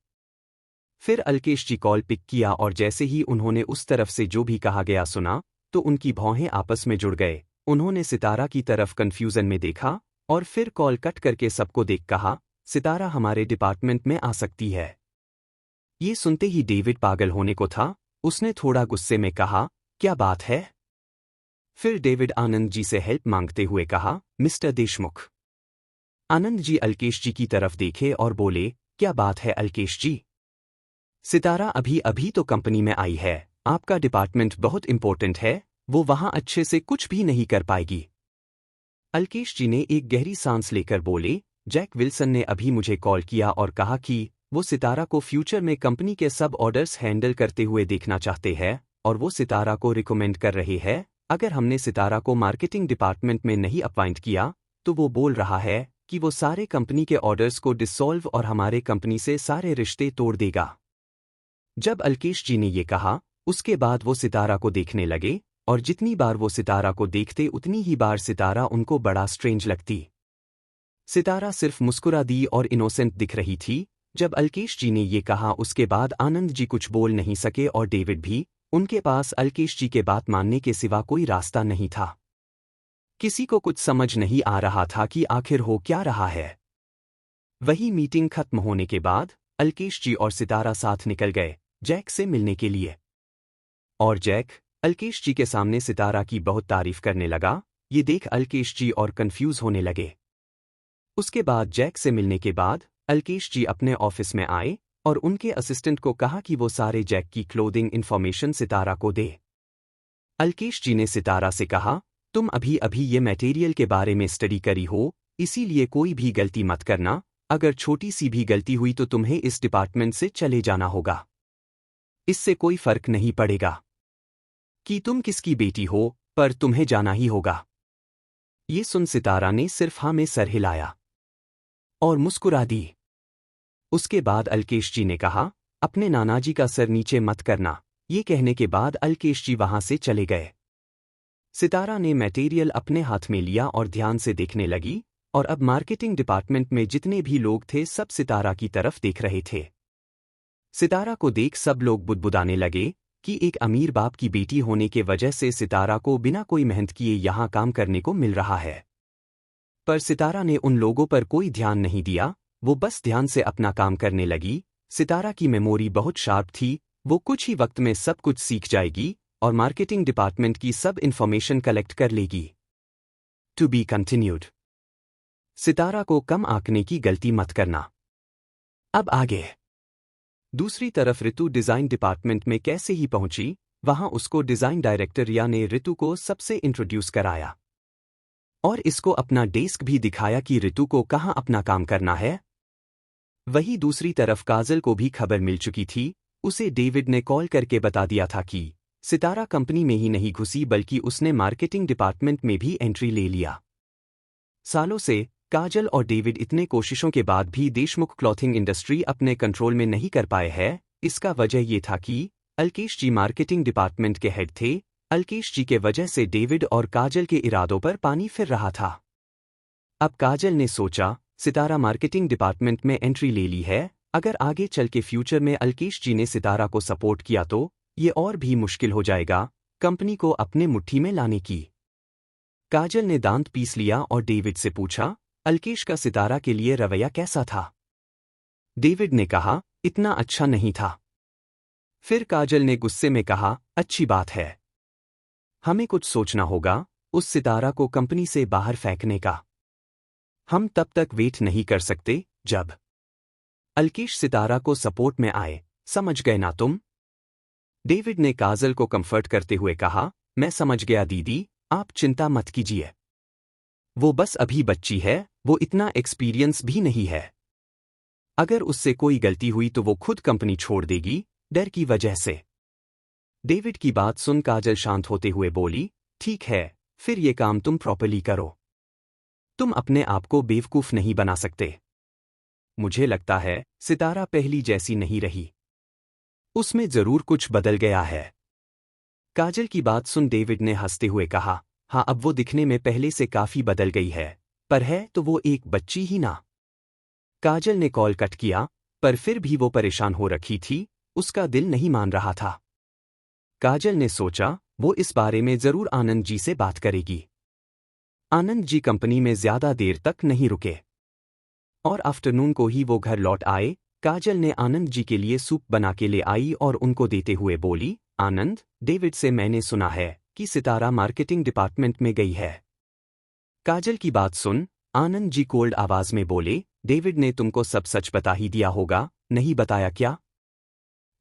फिर अल्केश जी कॉल पिक किया और जैसे ही उन्होंने उस तरफ से जो भी कहा गया सुना तो उनकी भौहें आपस में जुड़ गए। उन्होंने सितारा की तरफ कन्फ्यूजन में देखा और फिर कॉल कट करके सबको देख कहा, सितारा हमारे डिपार्टमेंट में आ सकती है। ये सुनते ही डेविड पागल होने को था। उसने थोड़ा गुस्से में कहा, क्या बात है? फिर डेविड आनंद जी से हेल्प मांगते हुए कहा, मिस्टर देशमुख। आनंद जी अल्केश जी की तरफ देखे और बोले, क्या बात है अल्केश जी? सितारा अभी अभी तो कंपनी में आई है, आपका डिपार्टमेंट बहुत इंपॉर्टेंट है, वो वहां अच्छे से कुछ भी नहीं कर पाएगी। अल्केश जी ने एक गहरी सांस लेकर बोले, जैक विल्सन ने अभी मुझे कॉल किया और कहा कि वो सितारा को फ्यूचर में कंपनी के सब ऑर्डर्स हैंडल करते हुए देखना चाहते हैं और वो सितारा को रिकमेंड कर रहे हैं, अगर हमने सितारा को मार्केटिंग डिपार्टमेंट में नहीं अपॉइंट किया तो वो बोल रहा है कि वो सारे कंपनी के ऑर्डर्स को डिसॉल्व और हमारे कंपनी से सारे रिश्ते तोड़ देगा। जब अल्केश जी ने ये कहा, उसके बाद वो सितारा को देखने लगे और जितनी बार वो सितारा को देखते उतनी ही बार सितारा उनको बड़ा स्ट्रेंज लगती। सितारा सिर्फ मुस्कुरा दी और इनोसेंट दिख रही थी। जब अल्केश जी ने ये कहा उसके बाद आनंद जी कुछ बोल नहीं सके और डेविड भी, उनके पास अल्केश जी के बात मानने के सिवा कोई रास्ता नहीं था। किसी को कुछ समझ नहीं आ रहा था कि आखिर हो क्या रहा है। वही मीटिंग खत्म होने के बाद अल्केश जी और सितारा साथ निकल गए जैक से मिलने के लिए। और जैक अल्केश जी के सामने सितारा की बहुत तारीफ करने लगा। ये देख अल्केश जी और कंफ्यूज होने लगे। उसके बाद जैक से मिलने के बाद अल्केश जी अपने ऑफिस में आए और उनके असिस्टेंट को कहा कि वो सारे जैक की क्लोथिंग इन्फॉर्मेशन सितारा को दे। अल्केश जी ने सितारा से कहा, तुम अभी अभी ये मटेरियल के बारे में स्टडी करी हो, इसीलिए कोई भी गलती मत करना, अगर छोटी सी भी गलती हुई तो तुम्हें इस डिपार्टमेंट से चले जाना होगा। इससे कोई फर्क नहीं पड़ेगा कि तुम किसकी बेटी हो, पर तुम्हें जाना ही होगा। ये सुन सितारा ने सिर्फ हाँ में सर हिलाया और मुस्कुरा दी। उसके बाद अल्केश जी ने कहा, अपने नानाजी का सर नीचे मत करना। ये कहने के बाद अल्केश जी वहां से चले गए। सितारा ने मटेरियल अपने हाथ में लिया और ध्यान से देखने लगी और अब मार्केटिंग डिपार्टमेंट में जितने भी लोग थे सब सितारा की तरफ देख रहे थे। सितारा को देख सब लोग बुदबुदाने लगे कि एक अमीर बाप की बेटी होने के वजह से सितारा को बिना कोई मेहनत किए यहाँ काम करने को मिल रहा है। पर सितारा ने उन लोगों पर कोई ध्यान नहीं दिया, वो बस ध्यान से अपना काम करने लगी। सितारा की मेमोरी बहुत शार्प थी, वो कुछ ही वक्त में सब कुछ सीख जाएगी और मार्केटिंग डिपार्टमेंट की सब इन्फॉर्मेशन कलेक्ट कर लेगी। To be continued. सितारा को कम आंकने की गलती मत करना। अब आगे। दूसरी तरफ ऋतु डिजाइन डिपार्टमेंट में कैसे ही पहुंची, वहां उसको डिजाइन डायरेक्टर या ने ऋतु को सबसे इंट्रोड्यूस कराया और इसको अपना डेस्क भी दिखाया कि ऋतु को कहां अपना काम करना है। वही दूसरी तरफ काजल को भी खबर मिल चुकी थी। उसे डेविड ने कॉल करके बता दिया था कि सितारा कंपनी में ही नहीं घुसी बल्कि उसने मार्केटिंग डिपार्टमेंट में भी एंट्री ले लिया। सालों से काजल और डेविड इतने कोशिशों के बाद भी देशमुख क्लॉथिंग इंडस्ट्री अपने कंट्रोल में नहीं कर पाए हैं। इसका वजह ये था कि अल्केश जी मार्केटिंग डिपार्टमेंट के हेड थे। अल्केश जी के वजह से डेविड और काजल के इरादों पर पानी फिर रहा था। अब काजल ने सोचा, सितारा मार्केटिंग डिपार्टमेंट में एंट्री ले ली है, अगर आगे चल के फ्यूचर में अल्केश जी ने सितारा को सपोर्ट किया तो ये और भी मुश्किल हो जाएगा कंपनी को अपने मुट्ठी में लाने की। काजल ने दांत पीस लिया और डेविड से पूछा, अल्केश का सितारा के लिए रवैया कैसा था? डेविड ने कहा, इतना अच्छा नहीं था। फिर काजल ने गुस्से में कहा, अच्छी बात है, हमें कुछ सोचना होगा उस सितारा को कंपनी से बाहर फेंकने का। हम तब तक वेट नहीं कर सकते जब अल्केश सितारा को सपोर्ट में आए, समझ गए ना तुम? डेविड ने काजल को कंफर्ट करते हुए कहा, मैं समझ गया दीदी, आप चिंता मत कीजिए। वो बस अभी बच्ची है, वो इतना एक्सपीरियंस भी नहीं है। अगर उससे कोई गलती हुई तो वो खुद कंपनी छोड़ देगी, डर की वजह से। डेविड की बात सुन काजल शांत होते हुए बोली, ठीक है, फिर ये काम तुम प्रॉपर्ली करो। तुम अपने आप को बेवकूफ नहीं बना सकते। मुझे लगता है सितारा पहली जैसी नहीं रही, उसमें जरूर कुछ बदल गया है। काजल की बात सुन डेविड ने हंसते हुए कहा, हाँ अब वो दिखने में पहले से काफी बदल गई है, पर है तो वो एक बच्ची ही ना। काजल ने कॉल कट किया, पर फिर भी वो परेशान हो रखी थी, उसका दिल नहीं मान रहा था। काजल ने सोचा वो इस बारे में जरूर आनंद जी से बात करेगी। आनंद जी कंपनी में ज्यादा देर तक नहीं रुके और आफ्टरनून को ही वो घर लौट आए। काजल ने आनंद जी के लिए सूप बना के ले आई और उनको देते हुए बोली, आनंद, डेविड से मैंने सुना है कि सितारा मार्केटिंग डिपार्टमेंट में गई है। काजल की बात सुन आनंद जी कोल्ड आवाज में बोले, डेविड ने तुमको सब सच बता ही दिया होगा, नहीं बताया क्या?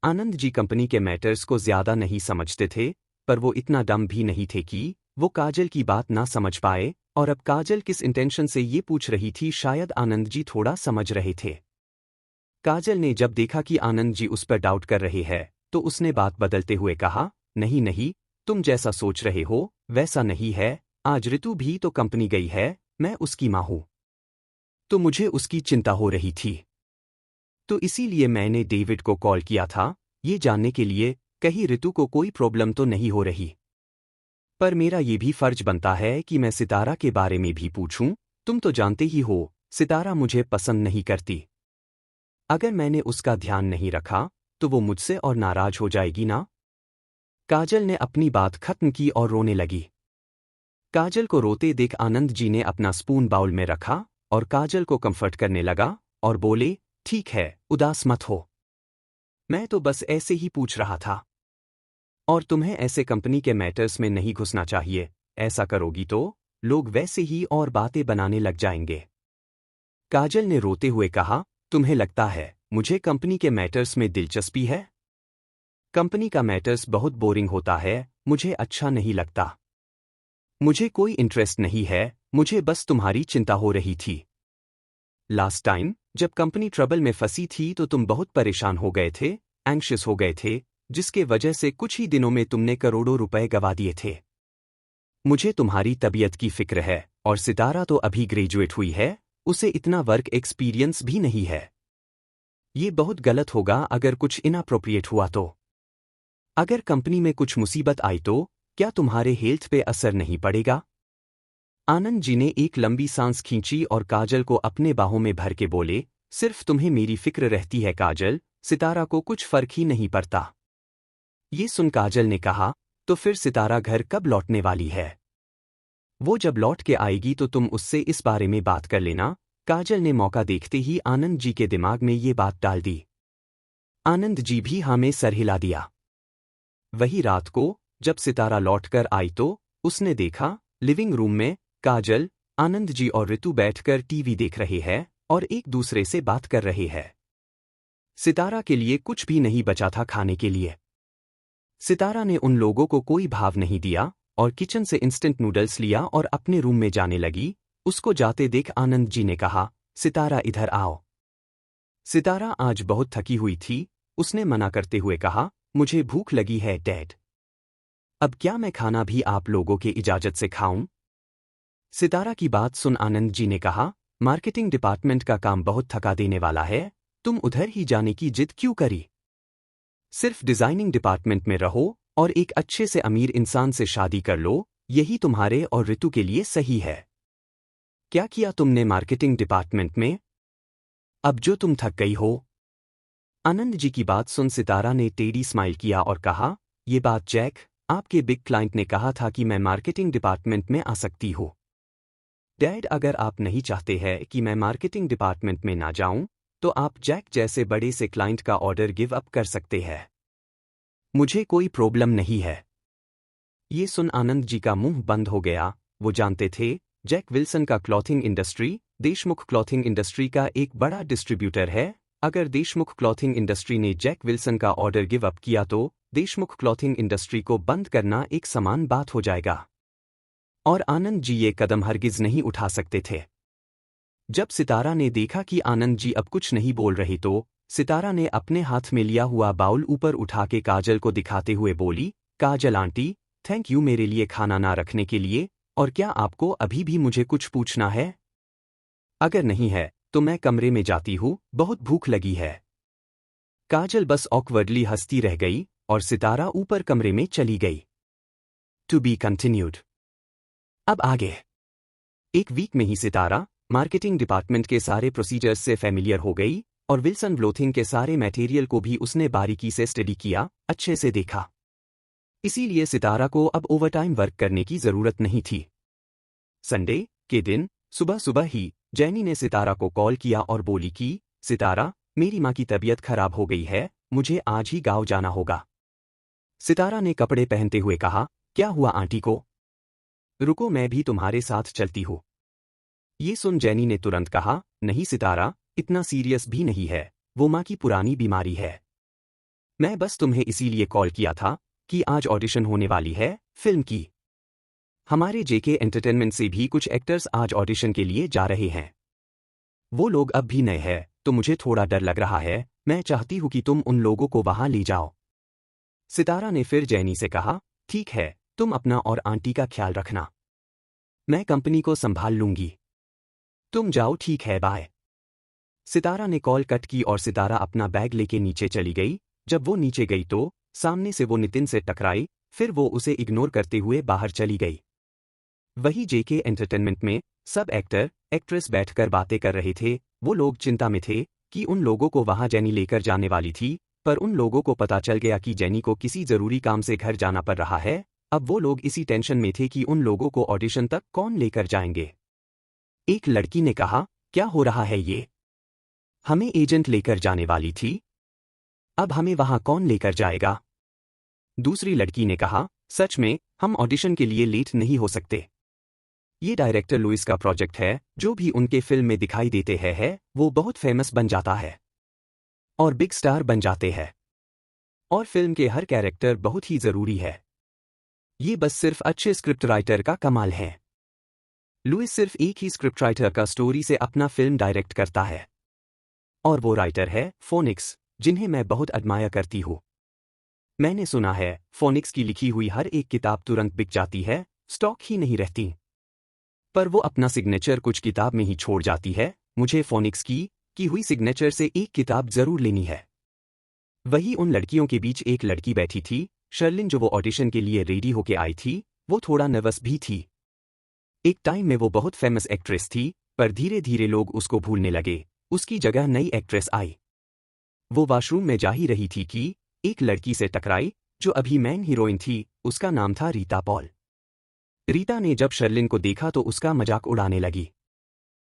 आनंद जी कंपनी के मैटर्स को ज्यादा नहीं समझते थे, पर वो इतना डम भी नहीं थे कि वो काजल की बात ना समझ पाए, और अब काजल किस इंटेंशन से ये पूछ रही थी शायद आनंद जी थोड़ा समझ रहे थे। काजल ने जब देखा कि आनंद जी उस पर डाउट कर रहे हैं, तो उसने बात बदलते हुए कहा, नहीं नहीं, तुम जैसा सोच रहे हो वैसा नहीं है, आज ऋतु भी तो कंपनी गई है, मैं उसकी माँ हूं। तो मुझे उसकी चिंता हो रही थी, तो इसीलिए मैंने डेविड को कॉल किया था, ये जानने के लिए कहीं ऋतु को कोई प्रॉब्लम तो नहीं हो रही। पर मेरा ये भी फर्ज बनता है कि मैं सितारा के बारे में भी पूछूं, तुम तो जानते ही हो सितारा मुझे पसंद नहीं करती। अगर मैंने उसका ध्यान नहीं रखा तो वो मुझसे और नाराज हो जाएगी ना। काजल ने अपनी बात खत्म की और रोने लगी। काजल को रोते देख आनंद जी ने अपना स्पून बाउल में रखा और काजल को कंफर्ट करने लगा और बोले, ठीक है, उदास मत हो, मैं तो बस ऐसे ही पूछ रहा था, और तुम्हें ऐसे कंपनी के मैटर्स में नहीं घुसना चाहिए, ऐसा करोगी तो लोग वैसे ही और बातें बनाने लग जाएंगे। काजल ने रोते हुए कहा, तुम्हें लगता है मुझे कंपनी के मैटर्स में दिलचस्पी है? कंपनी का मैटर्स बहुत बोरिंग होता है, मुझे अच्छा नहीं लगता। मुझे कोई इंटरेस्ट नहीं है, मुझे बस तुम्हारी चिंता हो रही थी। लास्ट टाइम जब कंपनी ट्रबल में फंसी थी तो तुम बहुत परेशान हो गए थे, एंग्शियस हो गए थे, जिसके वजह से कुछ ही दिनों में तुमने करोड़ों रुपए गवा दिए थे। मुझे तुम्हारी तबीयत की फिक्र है, और सितारा तो अभी ग्रेजुएट हुई है, उसे इतना वर्क एक्सपीरियंस भी नहीं है। ये बहुत गलत होगा अगर कुछ इनअप्रोप्रिएट हुआ तो। अगर कंपनी में कुछ मुसीबत आई तो क्या तुम्हारे हेल्थ पे असर नहीं पड़ेगा? आनंद जी ने एक लंबी सांस खींची और काजल को अपने बाहों में भर के बोले, सिर्फ तुम्हें मेरी फिक्र रहती है काजल, सितारा को कुछ फर्क ही नहीं पड़ता। ये सुन काजल ने कहा, तो फिर सितारा घर कब लौटने वाली है? वो जब लौट के आएगी तो तुम उससे इस बारे में बात कर लेना। काजल ने मौका देखते ही आनंद जी के दिमाग में ये बात डाल दी। आनंद जी भी हाँ में सर हिला दिया। वही रात को जब सितारा लौटकर आई तो उसने देखा लिविंग रूम में काजल, आनंद जी और ऋतु बैठकर टीवी देख रहे हैं और एक दूसरे से बात कर रहे हैं। सितारा के लिए कुछ भी नहीं बचा था खाने के लिए। सितारा ने उन लोगों को कोई भाव नहीं दिया और किचन से इंस्टेंट नूडल्स लिया और अपने रूम में जाने लगी। उसको जाते देख आनंद जी ने कहा, सितारा इधर आओ। सितारा आज बहुत थकी हुई थी, उसने मना करते हुए कहा, मुझे भूख लगी है डैड। अब क्या मैं खाना भी आप लोगों के इजाजत से खाऊं? सितारा की बात सुन आनंद जी ने कहा, मार्केटिंग डिपार्टमेंट का काम बहुत थका देने वाला है, तुम उधर ही जाने की जिद क्यों करी? सिर्फ डिजाइनिंग डिपार्टमेंट में रहो और एक अच्छे से अमीर इंसान से शादी कर लो, यही तुम्हारे और ऋतु के लिए सही है। क्या किया तुमने मार्केटिंग डिपार्टमेंट में, अब जो तुम थक गई हो? आनंद जी की बात सुन सितारा ने टेढ़ी स्माइल किया और कहा, ये बात जैक, आपके बिग क्लाइंट ने कहा था कि मैं मार्केटिंग डिपार्टमेंट में आ सकती हूँ। डैड, अगर आप नहीं चाहते हैं कि मैं मार्केटिंग डिपार्टमेंट में ना जाऊं, तो आप जैक जैसे बड़े से क्लाइंट का ऑर्डर गिव अप कर सकते हैं। मुझे कोई प्रॉब्लम नहीं है। ये सुन आनंद जी का मुंह बंद हो गया। वो जानते थे जैक विल्सन का clothing industry Deshmukh clothing industry का एक बड़ा डिस्ट्रीब्यूटर है। अगर देशमुख क्लॉथिंग इंडस्ट्री ने जैक विल्सन का ऑर्डर गिव अप किया तो देशमुख क्लॉथिंग इंडस्ट्री को बंद करना एक समान बात हो जाएगा, और आनंद जी ये कदम हरगिज नहीं उठा सकते थे। जब सितारा ने देखा कि आनंद जी अब कुछ नहीं बोल रहे तो सितारा ने अपने हाथ में लिया हुआ बाउल ऊपर उठा के काजल को दिखाते हुए बोली, काजल आंटी, थैंक यू मेरे लिए खाना ना रखने के लिए, और क्या आपको अभी भी मुझे कुछ पूछना है? अगर नहीं है तो मैं कमरे में जाती हूँ, बहुत भूख लगी है। काजल बस ऑकवर्डली हंसती रह गई और सितारा ऊपर कमरे में चली गई। To be continued. अब आगे। एक वीक में ही सितारा मार्केटिंग डिपार्टमेंट के सारे प्रोसीजर्स से फैमिलियर हो गई और विल्सन ब्लोथिंग के सारे मटेरियल को भी उसने बारीकी से स्टडी किया, अच्छे से देखा। इसीलिए सितारा को अब ओवरटाइम वर्क करने की जरूरत नहीं थी। संडे के दिन सुबह सुबह ही जैनी ने सितारा को कॉल किया और बोली कि सितारा, मेरी माँ की तबीयत खराब हो गई है, मुझे आज ही गाँव जाना होगा। सितारा ने कपड़े पहनते हुए कहा, क्या हुआ आंटी को? रुको, मैं भी तुम्हारे साथ चलती हूँ। ये सुन जैनी ने तुरंत कहा, नहीं सितारा, इतना सीरियस भी नहीं है, वो माँ की पुरानी बीमारी है। मैं बस तुम्हें इसीलिए कॉल किया था कि आज ऑडिशन होने वाली है फिल्म की। हमारे जेके एंटरटेनमेंट से भी कुछ एक्टर्स आज ऑडिशन के लिए जा रहे हैं। वो लोग अब भी नए हैं, तो मुझे थोड़ा डर लग रहा है। मैं चाहती हूँ कि तुम उन लोगों को वहां ले जाओ। सितारा ने फिर जैनी से कहा, ठीक है, तुम अपना और आंटी का ख्याल रखना। मैं कंपनी को संभाल लूंगी। तुम जाओ, ठीक है, बाय। सितारा ने कॉल कट की और सितारा अपना बैग लेके नीचे चली गई। जब वो नीचे गई तो सामने से वो नितिन से टकराई, फिर वो उसे इग्नोर करते हुए बाहर चली गई। वही जेके एंटरटेनमेंट में सब एक्टर एक्ट्रेस बैठकर बातें कर रहे थे। वो लोग चिंता में थे कि उन लोगों को वहां जैनी लेकर जाने वाली थी, पर उन लोगों को पता चल गया कि जैनी को किसी जरूरी काम से घर जाना पड़ रहा है। अब वो लोग इसी टेंशन में थे कि उन लोगों को ऑडिशन तक कौन लेकर जाएंगे। एक लड़की ने कहा, क्या हो रहा है ये? हमें एजेंट लेकर जाने वाली थी, अब हमें वहां कौन लेकर जाएगा? दूसरी लड़की ने कहा, सच में, हम ऑडिशन के लिए लेट नहीं हो सकते। ये डायरेक्टर लुइस का प्रोजेक्ट है, जो भी उनके फिल्म में दिखाई देते हैं वो बहुत फेमस बन जाता है और बिग स्टार बन जाते हैं। और फिल्म के हर कैरेक्टर बहुत ही जरूरी है। ये बस सिर्फ अच्छे स्क्रिप्ट राइटर का कमाल है। लुइस सिर्फ एक ही स्क्रिप्ट राइटर का स्टोरी से अपना फिल्म डायरेक्ट करता है, और वो राइटर है फोनिक्स, जिन्हें मैं बहुत एडमायर करती हूँ। मैंने सुना है फोनिक्स की लिखी हुई हर एक किताब तुरंत बिक जाती है, स्टॉक ही नहीं रहती। पर वो अपना सिग्नेचर कुछ किताब में ही छोड़ जाती है। मुझे फोनिक्स की हुई सिग्नेचर से एक किताब जरूर लेनी है। वही उन लड़कियों के बीच एक लड़की बैठी थी, शर्लिन, जो वो ऑडिशन के लिए रेडी होके आई थी। वो थोड़ा नर्वस भी थी। एक टाइम में वो बहुत फेमस एक्ट्रेस थी, पर धीरे धीरे लोग उसको भूलने लगे। उसकी जगह नई एक्ट्रेस आई। वो वॉशरूम में जा ही रही थी कि एक लड़की से टकराई, जो अभी मेन हीरोइन थी। उसका नाम था रीता पॉल। रीता ने जब शर्लिन को देखा तो उसका मजाक उड़ाने लगी।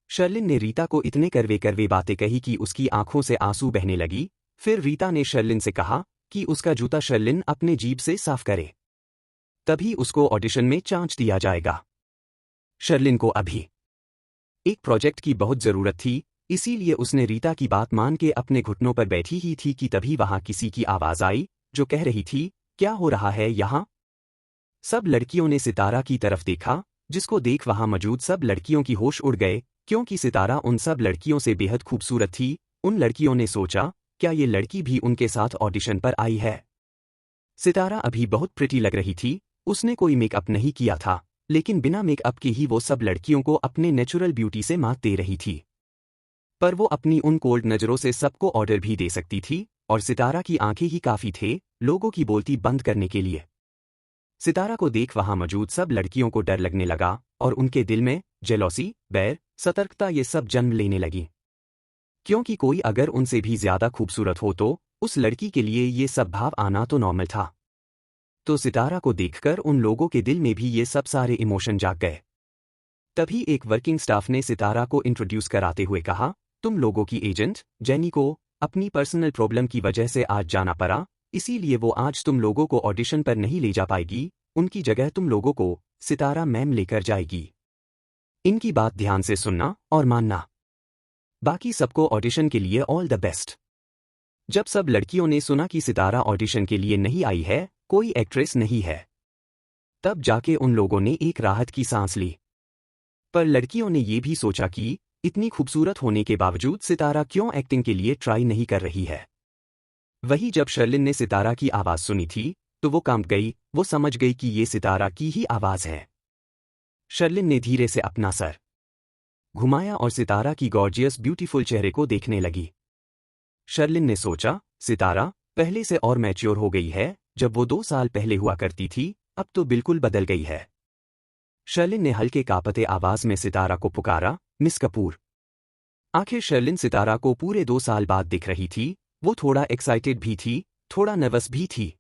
शर्लिन ने रीता को इतने करवे करवे बातें कही कि उसकी आंखों से आंसू बहने लगी। फिर रीता ने शर्लिन से कहा कि उसका जूता शर्लिन अपने जीभ से साफ करे, तभी उसको ऑडिशन में चांस दिया जाएगा। शर्लिन को अभी एक प्रोजेक्ट की बहुत जरूरत थी, इसीलिए उसने रीता की बात मान के अपने घुटनों पर बैठी ही थी कि तभी वहां किसी की आवाज आई, जो कह रही थी, क्या हो रहा है यहाँ? सब लड़कियों ने सितारा की तरफ देखा, जिसको देख वहां मौजूद सब लड़कियों की होश उड़ गए, क्योंकि सितारा उन सब लड़कियों से बेहद खूबसूरत थी। उन लड़कियों ने सोचा, क्या ये लड़की भी उनके साथ ऑडिशन पर आई है? सितारा अभी बहुत प्रिटी लग रही थी। उसने कोई मेकअप नहीं किया था, लेकिन बिना मेकअप के ही वो सब लड़कियों को अपने नेचुरल ब्यूटी से मात दे रही थी। पर वो अपनी उन कोल्ड नजरों से सबको ऑर्डर भी दे सकती थी, और सितारा की आंखें ही काफी थे लोगों की बोलती बंद करने के लिए। सितारा को देख वहां मौजूद सब लड़कियों को डर लगने लगा, और उनके दिल में जेलॉसी, बैर, सतर्कता ये सब जन्म लेने लगी। क्योंकि कोई अगर उनसे भी ज्यादा खूबसूरत हो तो उस लड़की के लिए ये सब भाव आना तो नॉर्मल था। तो सितारा को देखकर उन लोगों के दिल में भी ये सब सारे इमोशन जाग गए। तभी एक वर्किंग स्टाफ ने सितारा को इंट्रोड्यूस कराते हुए कहा, तुम लोगों की एजेंट जैनी को अपनी पर्सनल प्रॉब्लम की वजह से आज जाना पड़ा, इसीलिए वो आज तुम लोगों को ऑडिशन पर नहीं ले जा पाएगी। उनकी जगह तुम लोगों को सितारा मैम लेकर जाएगी। इनकी बात ध्यान से सुनना और मानना। बाकी सबको ऑडिशन के लिए ऑल द बेस्ट। जब सब लड़कियों ने सुना कि सितारा ऑडिशन के लिए नहीं आई है, कोई एक्ट्रेस नहीं है, तब जाके उन लोगों ने एक राहत की सांस ली। पर लड़कियों ने ये भी सोचा कि इतनी खूबसूरत होने के बावजूद सितारा क्यों एक्टिंग के लिए ट्राई नहीं कर रही है। वही जब शर्लिन ने सितारा की आवाज सुनी थी तो वो कांप गई। वो समझ गई कि ये सितारा की ही आवाज है। शर्लिन ने धीरे से अपना सर घुमाया और सितारा की गॉर्जियस ब्यूटीफुल चेहरे को देखने लगी। शर्लिन ने सोचा, सितारा पहले से और मैच्योर हो गई है। जब वो 2 साल पहले हुआ करती थी अब तो बिल्कुल बदल गई है। शर्लिन ने हल्के कांपते आवाज में सितारा को पुकारा, मिस कपूर। आखिर शर्लिन सितारा को पूरे 2 साल बाद दिख रही थी। वो थोड़ा एक्साइटेड भी थी, थोड़ा नर्वस भी थी।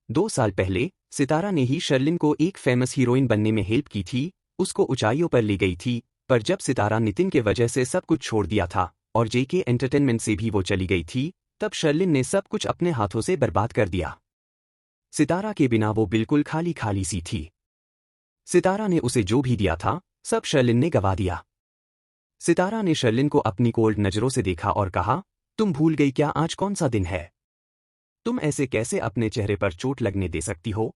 2 साल पहले सितारा ने ही शर्लिन को एक फेमस हीरोइन बनने में हेल्प की थी, उसको ऊंचाइयों पर ले गई थी। पर जब सितारा नितिन के वजह से सब कुछ छोड़ दिया था और जेके एंटरटेनमेंट से भी वो चली गई थी, तब शर्लिन ने सब कुछ अपने हाथों से बर्बाद कर दिया। सितारा के बिना वो बिल्कुल खाली खाली सी थी। सितारा ने उसे जो भी दिया था, सब शर्लिन ने गवा दिया। सितारा ने शर्लिन को अपनी कोल्ड नजरों से देखा और कहा, तुम भूल गई क्या आज कौन सा दिन है? तुम ऐसे कैसे अपने चेहरे पर चोट लगने दे सकती हो?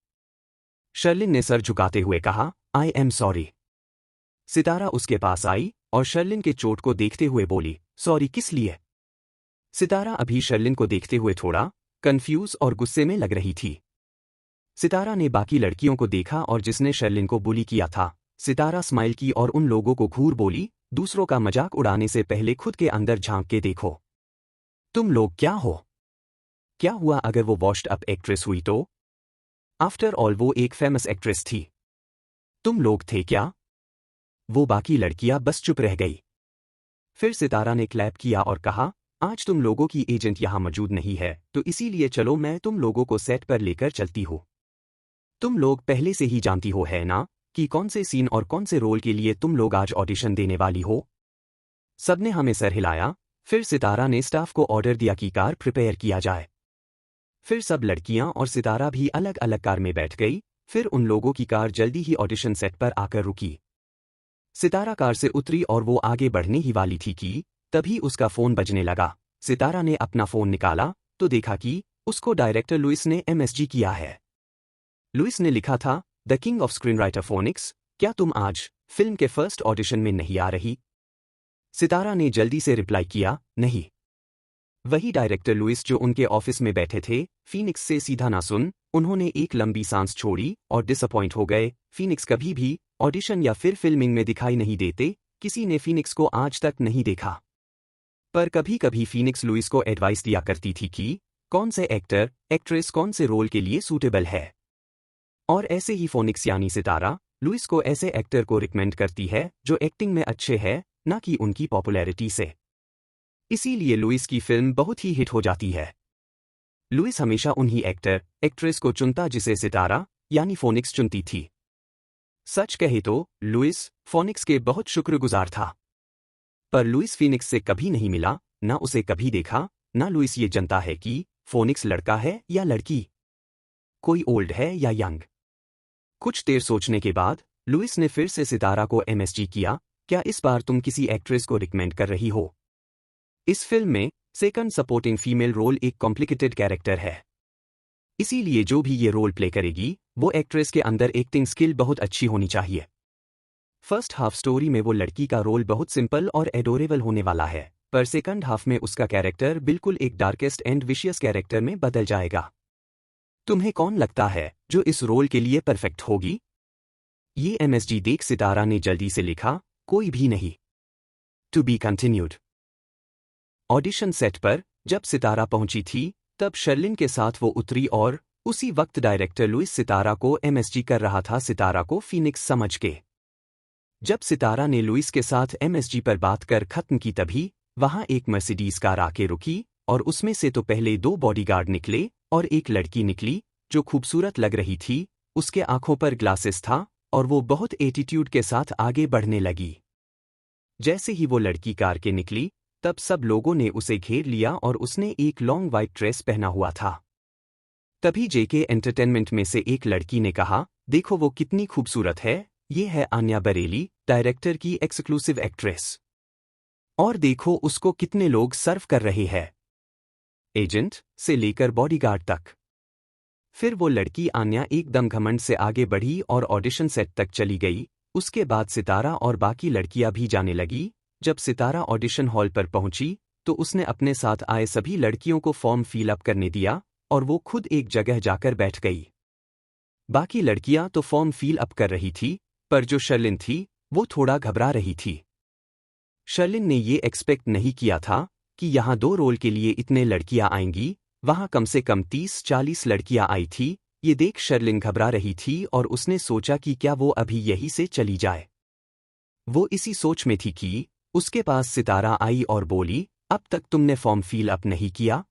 शर्लिन ने सर झुकाते हुए कहा, आई एम सॉरी। सितारा उसके पास आई और शर्लिन के चोट को देखते हुए बोली, सॉरी किस लिए? सितारा अभी शर्लिन को देखते हुए थोड़ा कंफ्यूज और गुस्से में लग रही थी। सितारा ने बाकी लड़कियों को देखा और जिसने शर्लिन को बुली किया था, सितारा स्माइल की और उन लोगों को घूर बोली, दूसरों का मजाक उड़ाने से पहले खुद के अंदर झांक के देखो। तुम लोग क्या हो? क्या हुआ अगर वो वॉश्ड अप एक्ट्रेस हुई तो? आफ्टर ऑल वो एक फेमस एक्ट्रेस थी। तुम लोग थे क्या? वो बाकी लड़कियां बस चुप रह गई। फिर सितारा ने क्लैप किया और कहा, आज तुम लोगों की एजेंट यहां मौजूद नहीं है, तो इसीलिए चलो मैं तुम लोगों को सेट पर लेकर चलती हूं। तुम लोग पहले से ही जानती हो है ना कि कौन से सीन और कौन से रोल के लिए तुम लोग आज ऑडिशन देने वाली हो? सबने हमें सर हिलाया। फिर सितारा ने स्टाफ को ऑर्डर दिया कि कार प्रिपेयर किया जाए। फिर सब लड़कियां और सितारा भी अलग अलग कार में बैठ गई। फिर उन लोगों की कार जल्दी ही ऑडिशन सेट पर आकर रुकी। सितारा कार से उतरी और वो आगे बढ़ने ही वाली थी कि तभी उसका फोन बजने लगा। सितारा ने अपना फोन निकाला तो देखा कि उसको डायरेक्टर लुइस ने एमएसजी किया है। लुइस ने लिखा था, the king of screen writer phoenix, क्या तुम आज फिल्म के फर्स्ट ऑडिशन में नहीं आ रही? सितारा ने जल्दी से रिप्लाई किया, नहीं। वही डायरेक्टर लुइस जो उनके ऑफिस में बैठे थे, फीनिक्स से सीधा ना सुन, उन्होंने एक लंबी सांस छोड़ी और डिसअपॉइंट हो गए। फीनिक्स कभी भी ऑडिशन या फिर फिल्मिंग में दिखाई नहीं देते, किसी ने फीनिक्स को आज तक नहीं देखा। पर कभी कभी फीनिक्स लुइस को एडवाइस दिया करती थी कि कौन से एक्टर, एक्ट्रेस कौन से रोल के लिए सूटेबल है। और ऐसे ही फोनिक्स यानी सितारा, लुइस को ऐसे एक्टर को रिकमेंड करती है जो एक्टिंग में अच्छे हैं, ना कि उनकी पॉपुलैरिटी से। इसीलिए लुइस की फिल्म बहुत ही हिट हो जाती है। लुइस हमेशा उन्हीं एक्टर, एक्ट्रेस को चुनता जिसे सितारा यानी फोनिक्स चुनती थी। सच कहे तो लुइस फोनिक्स के बहुत शुक्रगुजार था। पर लुइस फीनिक्स से कभी नहीं मिला, ना उसे कभी देखा, ना लुइस ये जानता है कि फोनिक्स लड़का है या लड़की, कोई ओल्ड है या यंग। कुछ देर सोचने के बाद लुइस ने फिर से सितारा को एमएसजी किया, क्या इस बार तुम किसी एक्ट्रेस को रिकमेंड कर रही हो? इस फिल्म में सेकंड सपोर्टिंग फीमेल रोल एक कॉम्प्लिकेटेड कैरेक्टर है। इसीलिए जो भी ये रोल प्ले करेगी, वो एक्ट्रेस के अंदर एक्टिंग स्किल बहुत अच्छी होनी चाहिए। फर्स्ट हाफ स्टोरी में वो लड़की का रोल बहुत सिंपल और एडोरेबल होने वाला है, पर सेकंड हाफ में उसका कैरेक्टर बिल्कुल एक डार्केस्ट एंड विशियस कैरेक्टर में बदल जाएगा। तुम्हें कौन लगता है जो इस रोल के लिए परफेक्ट होगी? ये एमएसजी देख सितारा ने जल्दी से लिखा, कोई भी नहीं। To be continued. Audition set पर जब सितारा पहुंची थी, तब शर्लिन के साथ वो उतरी और उसी वक्त डायरेक्टर लुइस सितारा को एमएसजी कर रहा था, सितारा को फीनिक्स समझ के। जब सितारा ने लुइस के साथ एमएसजी पर बात कर खत्म की तभी वहां एक मर्सिडीज कार आके रुकी और उसमें से तो पहले 2 बॉडीगार्ड निकले और एक लड़की निकली जो खूबसूरत लग रही थी। उसके आंखों पर ग्लासेस था और वो बहुत एटीट्यूड के साथ आगे बढ़ने लगी। जैसे ही वो लड़की कार के निकली, तब सब लोगों ने उसे घेर लिया और उसने एक लॉन्ग वाइट ड्रेस पहना हुआ था। तभी जेके एंटरटेनमेंट में से एक लड़की ने कहा, देखो वो कितनी खूबसूरत है, ये है आन्या बरेली, डायरेक्टर की एक्सक्लूसिव एक्ट्रेस। और देखो उसको कितने लोग सर्व कर रहे हैं, एजेंट से लेकर बॉडीगार्ड तक। फिर वो लड़की आन्या एकदम घमंड से आगे बढ़ी और ऑडिशन सेट तक चली गई। उसके बाद सितारा और बाकी लड़कियां भी जाने लगी। जब सितारा ऑडिशन हॉल पर पहुंची तो उसने अपने साथ आए सभी लड़कियों को फॉर्म फिल अप करने दिया और वो खुद एक जगह जाकर बैठ गई। बाकी लड़कियां तो फॉर्म फिल अप कर रही थी, पर जो शर्लिन थी वो थोड़ा घबरा रही थी। शर्लिन ने ये एक्सपेक्ट नहीं किया था कि यहाँ 2 रोल के लिए इतने लड़कियां आएंगी। वहां कम से कम 30-40 लड़कियां आई थी। ये देख शर्लिन घबरा रही थी और उसने सोचा कि क्या वो अभी यहीं से चली जाए। वो इसी सोच में थी कि उसके पास सितारा आई और बोली, अब तक तुमने फॉर्म फिल अप नहीं किया?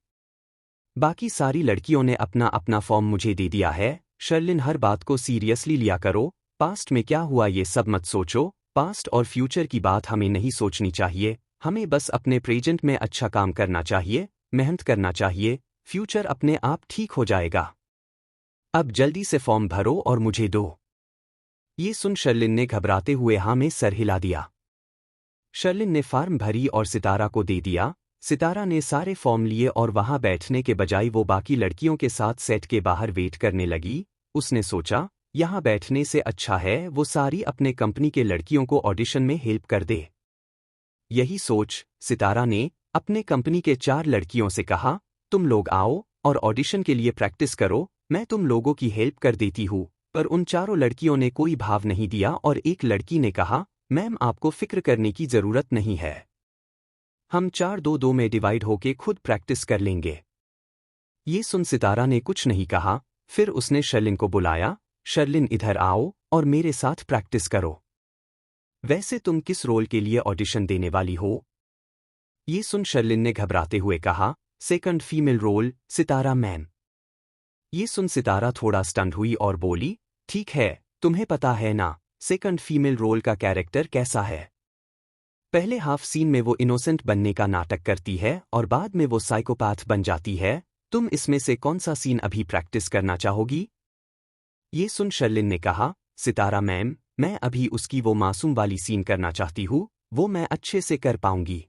बाकी सारी लड़कियों ने अपना अपना फॉर्म मुझे दे दिया है। शर्लिन, हर बात को सीरियसली लिया करो। पास्ट में क्या हुआ ये सब मत सोचो। पास्ट और फ्यूचर की बात हमें नहीं सोचनी चाहिए। हमें बस अपने प्रेजेंट में अच्छा काम करना चाहिए, मेहनत करना चाहिए। फ्यूचर अपने आप ठीक हो जाएगा। अब जल्दी से फॉर्म भरो और मुझे दो। ये सुन शर्लिन ने घबराते हुए हाँ में सर हिला दिया। शर्लिन ने फॉर्म भरी और सितारा को दे दिया। सितारा ने सारे फॉर्म लिए और वहां बैठने के बजाय वो बाकी लड़कियों के साथ सेट के बाहर वेट करने लगी। उसने सोचा, यहाँ बैठने से अच्छा है वो सारी अपने कंपनी के लड़कियों को ऑडिशन में हेल्प कर दे। यही सोच सितारा ने अपने कंपनी के 4 लड़कियों से कहा, तुम लोग आओ और ऑडिशन के लिए प्रैक्टिस करो, मैं तुम लोगों की हेल्प कर देती हूँ। पर उन चारों लड़कियों ने कोई भाव नहीं दिया और एक लड़की ने कहा, मैम आपको फिक्र करने की जरूरत नहीं है, हम 4-2-2 में डिवाइड होके खुद प्रैक्टिस कर लेंगे। ये सुन सितारा ने कुछ नहीं कहा। फिर उसने शर्लिन को बुलाया, शर्लिन इधर आओ और मेरे साथ प्रैक्टिस करो। वैसे तुम किस रोल के लिए ऑडिशन देने वाली हो? ये सुन शर्लिन ने घबराते हुए कहा, सेकंड फीमेल रोल, सितारा मैम। ये सुन सितारा थोड़ा स्टन्ड हुई और बोली, ठीक है, तुम्हें पता है ना सेकंड फीमेल रोल का कैरेक्टर कैसा है? पहले हाफ सीन में वो इनोसेंट बनने का नाटक करती है और बाद में वो साइकोपैथ बन जाती है। तुम इसमें से कौन सा सीन अभी प्रैक्टिस करना चाहोगी? ये सुन शर्लिन ने कहा, सितारा मैम, मैं अभी उसकी वो मासूम वाली सीन करना चाहती हूँ, वो मैं अच्छे से कर पाऊंगी।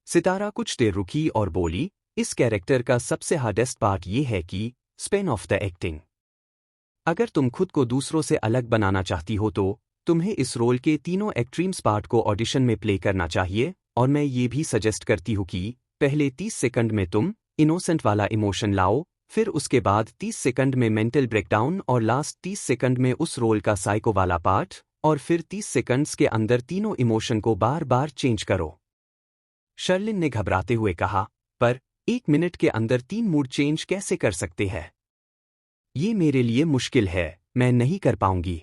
सितारा कुछ देर रुकी और बोली, इस कैरेक्टर का सबसे हार्डेस्ट पार्ट ये है कि स्पेन ऑफ द एक्टिंग। अगर तुम खुद को दूसरों से अलग बनाना चाहती हो तो तुम्हें इस रोल के तीनों एक्सट्रीम्स पार्ट को ऑडिशन में प्ले करना चाहिए। और मैं ये भी सजेस्ट करती हूँ कि पहले 30 सेकंड में तुम इनोसेंट वाला इमोशन लाओ, फिर उसके बाद 30 सेकंड में मेंटल ब्रेकडाउन और लास्ट 30 सेकंड में उस रोल का साइको वाला पार्ट, और फिर 30 सेकंड्स के अंदर तीनों इमोशन को बार बार चेंज करो। शर्लिन ने घबराते हुए कहा, पर 1 मिनट के अंदर 3 मूड चेंज कैसे कर सकते हैं? ये मेरे लिए मुश्किल है, मैं नहीं कर पाऊंगी।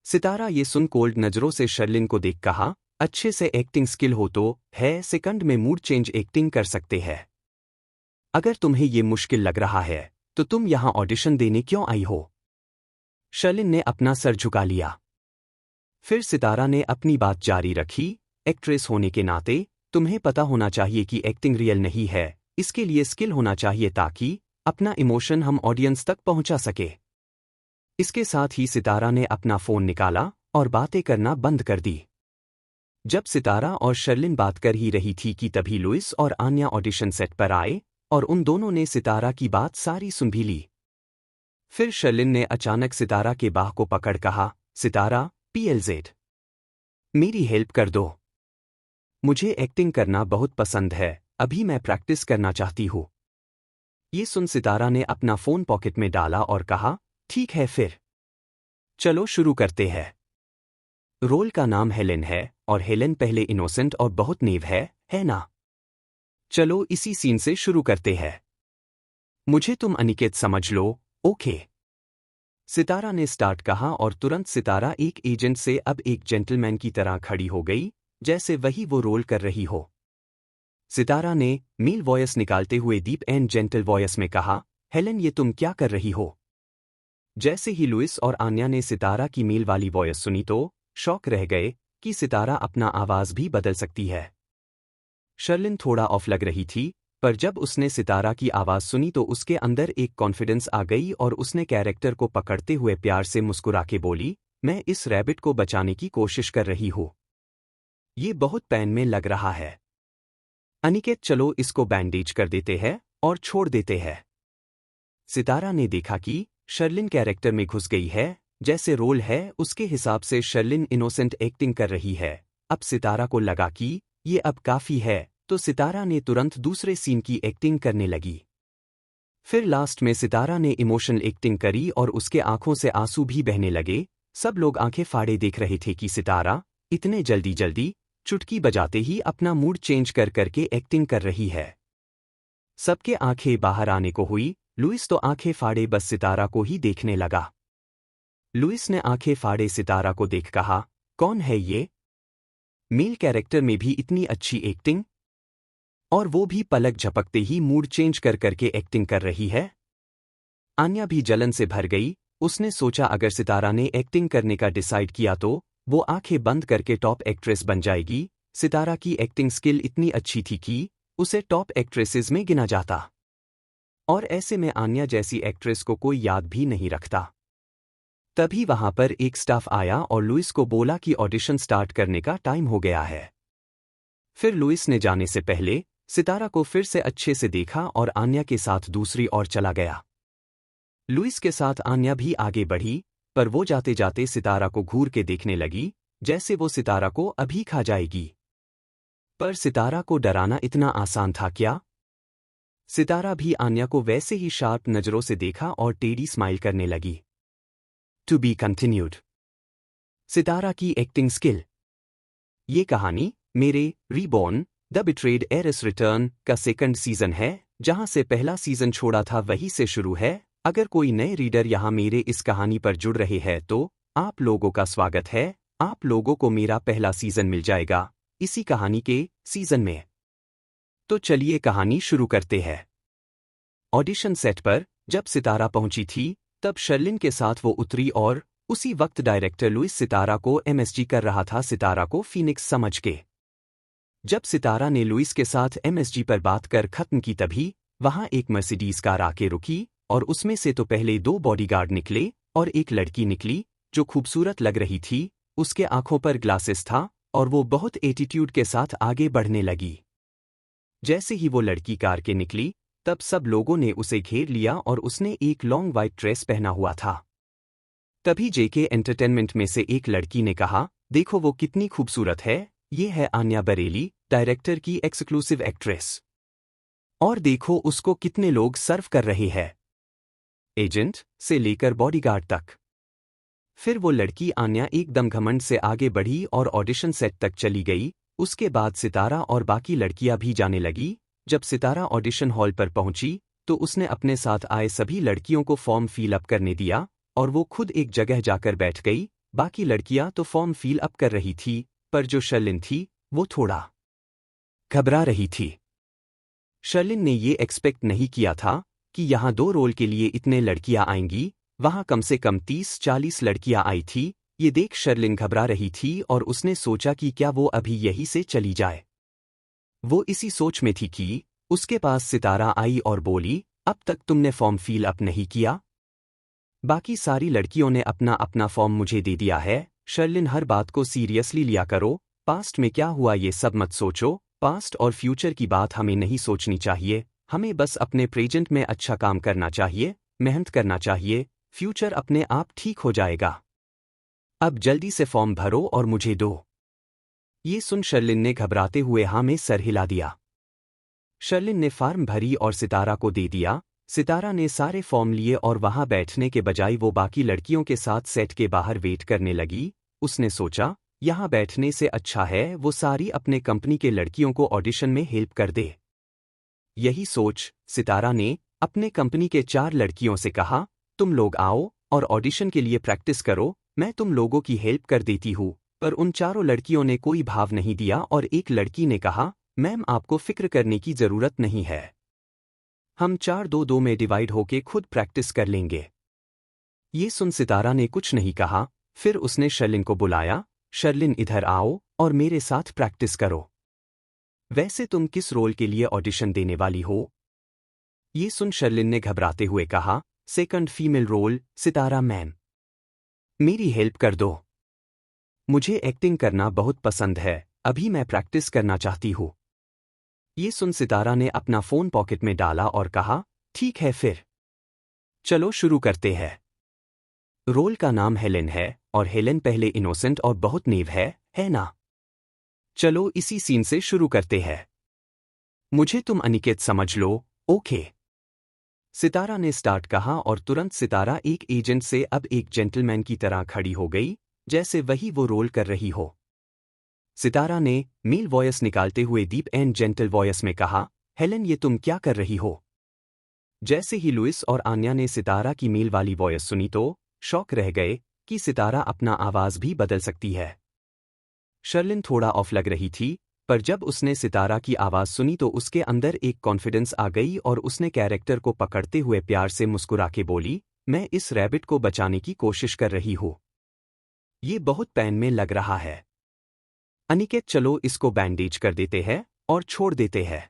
सितारा ये सुन कोल्ड नजरों से शर्लिन को देख कहा, अच्छे से एक्टिंग स्किल हो तो है सेकंड में मूड चेंज एक्टिंग कर सकते हैं। अगर तुम्हें ये मुश्किल लग रहा है तो तुम यहां ऑडिशन देने क्यों आई हो? शर्लिन ने अपना सर झुका लिया। फिर सितारा ने अपनी बात जारी रखी, एक्ट्रेस होने के नाते तुम्हें पता होना चाहिए कि एक्टिंग रियल नहीं है, इसके लिए स्किल होना चाहिए ताकि अपना इमोशन हम ऑडियंस तक पहुंचा सके। इसके साथ ही सितारा ने अपना फोन निकाला और बातें करना बंद कर दी। जब सितारा और शर्लिन बात कर ही रही थी कि तभी लुइस और आन्या ऑडिशन सेट पर आए और उन दोनों ने सितारा की बात सारी सुन भी ली। फिर शर्लिन ने अचानक सितारा के बाह को पकड़ कहा, सितारा, PLZ, मेरी हेल्प कर दो। मुझे एक्टिंग करना बहुत पसंद है, अभी मैं प्रैक्टिस करना चाहती हूँ। ये सुन सितारा ने अपना फोन पॉकेट में डाला और कहा, ठीक है फिर चलो शुरू करते हैं। रोल का नाम हेलेन है और हेलेन पहले इनोसेंट और बहुत नेव है ना? चलो इसी सीन से शुरू करते हैं। मुझे तुम अनिकेत समझ लो, ओके? सितारा ने स्टार्ट कहा और तुरंत सितारा एक एजेंट से अब एक जेंटलमैन की तरह खड़ी हो गई, जैसे वही वो रोल कर रही हो। सितारा ने मेल वॉयस निकालते हुए डीप एंड जेंटल वॉयस में कहा, हेलेन ये तुम क्या कर रही हो? जैसे ही लुइस और आन्या ने सितारा की मेल वाली वॉयस सुनी तो शॉक रह गए कि सितारा अपना आवाज भी बदल सकती है। शर्लिन थोड़ा ऑफ लग रही थी, पर जब उसने सितारा की आवाज सुनी तो उसके अंदर एक कॉन्फिडेंस आ गई और उसने कैरेक्टर को पकड़ते हुए प्यार से मुस्कुरा के बोली, मैं इस रैबिट को बचाने की कोशिश कर रही हूँ। ये बहुत पेन में लग रहा है। अनिकेत चलो इसको बैंडेज कर देते हैं और छोड़ देते हैं। सितारा ने देखा कि शर्लिन कैरेक्टर में घुस गई है, जैसे रोल है उसके हिसाब से शर्लिन इनोसेंट एक्टिंग कर रही है। अब सितारा को लगा कि ये अब काफी है, तो सितारा ने तुरंत दूसरे सीन की एक्टिंग करने लगी। फिर लास्ट में सितारा ने इमोशनल एक्टिंग करी और उसके आंखों से आंसू भी बहने लगे। सब लोग आंखें फाड़े देख रहे थे कि सितारा इतने जल्दी जल्दी चुटकी बजाते ही अपना मूड चेंज कर करके एक्टिंग कर रही है। सबके आंखें बाहर आने को हुई लुइस तो आंखें फाड़े बस सितारा को ही देखने लगा। लुइस ने आंखें फाड़े सितारा को देख कहा, कौन है ये? मेल कैरेक्टर में भी इतनी अच्छी एक्टिंग? और वो भी पलक झपकते ही मूड चेंज कर करके एक्टिंग कर रही है। आन्या भी जलन से भर गई। उसने सोचा अगर सितारा ने एक्टिंग करने का डिसाइड किया तो वो आंखें बंद करके टॉप एक्ट्रेस बन जाएगी। सितारा की एक्टिंग स्किल इतनी अच्छी थी कि उसे टॉप एक्ट्रेसेस में गिना जाता, और ऐसे में आन्या जैसी एक्ट्रेस को कोई याद भी नहीं रखता। तभी वहां पर एक स्टाफ आया और लुइस को बोला कि ऑडिशन स्टार्ट करने का टाइम हो गया है। फिर लुइस ने जाने से पहले सितारा को फिर से अच्छे से देखा और आन्या के साथ दूसरी ओर चला गया। लुइस के साथ आन्या भी आगे बढ़ी, पर वो जाते जाते सितारा को घूर के देखने लगी, जैसे वो सितारा को अभी खा जाएगी। पर सितारा को डराना इतना आसान था क्या? सितारा भी आन्या को वैसे ही शार्प नजरों से देखा और टेढ़ी स्माइल करने लगी। To be continued. सितारा की एक्टिंग स्किल। ये कहानी मेरे reborn the betrayed heiress return का सेकंड सीजन है। जहां से पहला सीजन छोड़ा था वहीं से शुरू है। अगर कोई नए रीडर यहां मेरे इस कहानी पर जुड़ रहे हैं तो आप लोगों का स्वागत है। आप लोगों को मेरा पहला सीजन मिल जाएगा इसी कहानी के सीजन में। तो चलिए कहानी शुरू करते हैं। ऑडिशन सेट पर जब सितारा पहुंची थी तब शर्लिन के साथ वो उतरी और उसी वक्त डायरेक्टर लुइस सितारा को एमएसजी कर रहा था, सितारा को फीनिक्स समझ के। जब सितारा ने लुइस के साथ एमएसजी पर बात कर खत्म की तभी वहां एक मर्सिडीज कार आके रुकी और उसमें से तो पहले 2 बॉडीगार्ड निकले और एक लड़की निकली जो खूबसूरत लग रही थी। उसके आंखों पर ग्लासेस था और वो बहुत एटीट्यूड के साथ आगे बढ़ने लगी। जैसे ही वो लड़की कार के निकली तब सब लोगों ने उसे घेर लिया और उसने एक लॉन्ग वाइट ड्रेस पहना हुआ था। तभी जेके एंटरटेनमेंट में से एक लड़की ने कहा, देखो वो कितनी खूबसूरत है, ये है आन्या बरेली, डायरेक्टर की एक्सक्लूसिव एक्ट्रेस। और देखो उसको कितने लोग सर्व कर रहे हैं, एजेंट से लेकर बॉडीगार्ड तक। फिर वो लड़की आन्या एकदम घमंड से आगे बढ़ी और ऑडिशन सेट तक चली गई। उसके बाद सितारा और बाकी लड़कियां भी जाने लगी। जब सितारा ऑडिशन हॉल पर पहुंची तो उसने अपने साथ आए सभी लड़कियों को फॉर्म फिल अप करने दिया और वो खुद एक जगह जाकर बैठ गई। बाकी लड़कियां तो फॉर्म फिल अप कर रही थी, पर जो शर्लिन थी वो थोड़ा घबरा रही थी। शर्लिन ने ये एक्सपेक्ट नहीं किया था कि यहाँ 2 रोल के लिए इतने लड़कियां आएंगी। वहां कम से कम 30-40 लड़कियां आई थी। ये देख शर्लिन घबरा रही थी और उसने सोचा कि क्या वो अभी यहीं से चली जाए। वो इसी सोच में थी कि उसके पास सितारा आई और बोली, अब तक तुमने फॉर्म फिल अप नहीं किया? बाकी सारी लड़कियों ने अपना अपना फॉर्म मुझे दे दिया है। शर्लिन हर बात को सीरियसली लिया करो। पास्ट में क्या हुआ ये सब मत सोचो। पास्ट और फ्यूचर की बात हमें नहीं सोचनी चाहिए। हमें बस अपने प्रेजेंट में अच्छा काम करना चाहिए, मेहनत करना चाहिए। फ्यूचर अपने आप ठीक हो जाएगा। अब जल्दी से फॉर्म भरो और मुझे दो। ये सुन शर्लिन ने घबराते हुए हाँ में सर हिला दिया। शर्लिन ने फॉर्म भरी और सितारा को दे दिया। सितारा ने सारे फॉर्म लिए और वहां बैठने के बजाय वो बाकी लड़कियों के साथ सेट के बाहर वेट करने लगी। उसने सोचा यहां बैठने से अच्छा है वो सारी अपने कंपनी के लड़कियों को ऑडिशन में हेल्प कर दे। यही सोच सितारा ने अपने कंपनी के 4 लड़कियों से कहा, तुम लोग आओ और ऑडिशन के लिए प्रैक्टिस करो, मैं तुम लोगों की हेल्प कर देती हूँ। पर उन 4 लड़कियों ने कोई भाव नहीं दिया और एक लड़की ने कहा, मैम आपको फिक्र करने की जरूरत नहीं है, हम 4-2-2 में डिवाइड होके खुद प्रैक्टिस कर लेंगे। ये सुन सितारा ने कुछ नहीं कहा। फिर उसने शर्लिन को बुलाया, शर्लिन इधर आओ और मेरे साथ प्रैक्टिस करो। वैसे तुम किस रोल के लिए ऑडिशन देने वाली हो? ये सुन शर्लिन ने घबराते हुए कहा, सेकंड फीमेल रोल, सितारा मैम। मेरी हेल्प कर दो। मुझे एक्टिंग करना बहुत पसंद है, अभी मैं प्रैक्टिस करना चाहती हूँ। ये सुन सितारा ने अपना फोन पॉकेट में डाला और कहा, ठीक है फिर चलो शुरू करते हैं। रोल का नाम हेलेन है और हेलेन पहले इनोसेंट और बहुत नेव है ना? चलो इसी सीन से शुरू करते हैं। मुझे तुम अनिकेत समझ लो, ओके? सितारा ने स्टार्ट कहा और तुरंत सितारा एक एजेंट से अब एक जेंटलमैन की तरह खड़ी हो गई, जैसे वही वो रोल कर रही हो। सितारा ने मेल वॉयस निकालते हुए डीप एंड जेंटल वॉयस में कहा, हेलेन ये तुम क्या कर रही हो? जैसे ही लुइस और आन्या ने सितारा की मेल वाली वॉयस सुनी तो शॉक रह गए कि सितारा अपना आवाज भी बदल सकती है। शर्लिन थोड़ा ऑफ लग रही थी, पर जब उसने सितारा की आवाज सुनी तो उसके अंदर एक कॉन्फिडेंस आ गई और उसने कैरेक्टर को पकड़ते हुए प्यार से मुस्कुरा के बोली, मैं इस रैबिट को बचाने की कोशिश कर रही हूँ। ये बहुत पेन में लग रहा है। अनिकेत, चलो इसको बैंडेज कर देते हैं और छोड़ देते हैं।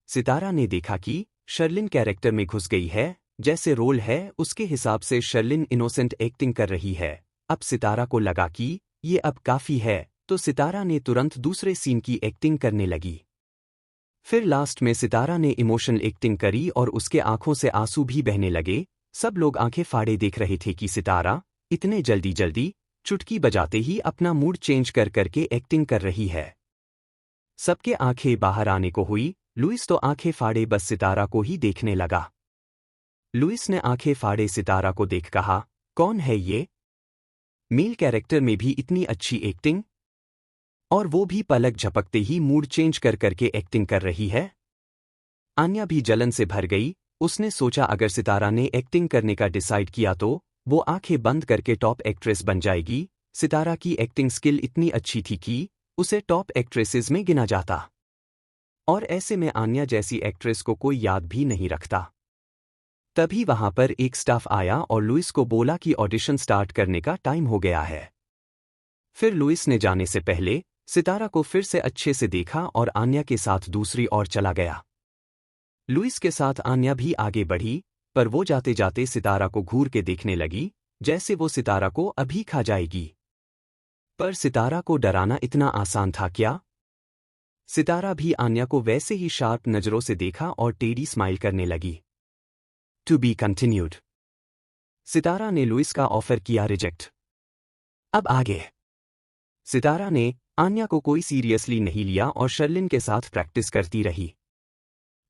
सितारा ने देखा कि शर्लिन कैरेक्टर में घुस गई है, जैसे रोल है उसके हिसाब से शर्लिन इनोसेंट एक्टिंग कर रही है। अब सितारा को लगा कि ये अब काफी है, तो सितारा ने तुरंत दूसरे सीन की एक्टिंग करने लगी। फिर लास्ट में सितारा ने इमोशनल एक्टिंग करी और उसके आंखों से आंसू भी बहने लगे। सब लोग आंखें फाड़े देख रहे थे कि सितारा इतने जल्दी जल्दी चुटकी बजाते ही अपना मूड चेंज कर करके एक्टिंग कर रही है। सबके आंखें बाहर आने को हुई। लुइस तो आंखें फाड़े बस सितारा को ही देखने लगा। लुइस ने आंखें फाड़े सितारा को देख कहा, कौन है ये? मेल कैरेक्टर में भी इतनी अच्छी एक्टिंग, और वो भी पलक झपकते ही मूड चेंज कर करके एक्टिंग कर रही है। आन्या भी जलन से भर गई। उसने सोचा अगर सितारा ने एक्टिंग करने का डिसाइड किया तो वो आंखें बंद करके टॉप एक्ट्रेस बन जाएगी। सितारा की एक्टिंग स्किल इतनी अच्छी थी कि उसे टॉप एक्ट्रेसेस में गिना जाता, और ऐसे में आन्या जैसी एक्ट्रेस को कोई याद भी नहीं रखता। तभी वहां पर एक स्टाफ आया और लुइस को बोला कि ऑडिशन स्टार्ट करने का टाइम हो गया है। फिर लुइस ने जाने से पहले सितारा को फिर से अच्छे से देखा और आन्या के साथ दूसरी ओर चला गया। लुइस के साथ आन्या भी आगे बढ़ी, पर वो जाते जाते सितारा को घूर के देखने लगी, जैसे वो सितारा को अभी खा जाएगी। पर सितारा को डराना इतना आसान था क्या? सितारा भी आन्या को वैसे ही शार्प नजरों से देखा और टेढ़ी स्माइल करने लगी। To be continued. सितारा ने लुइस का ऑफर किया रिजेक्ट। अब आगे। सितारा ने आन्या को कोई सीरियसली नहीं लिया और शर्लिन के साथ प्रैक्टिस करती रही।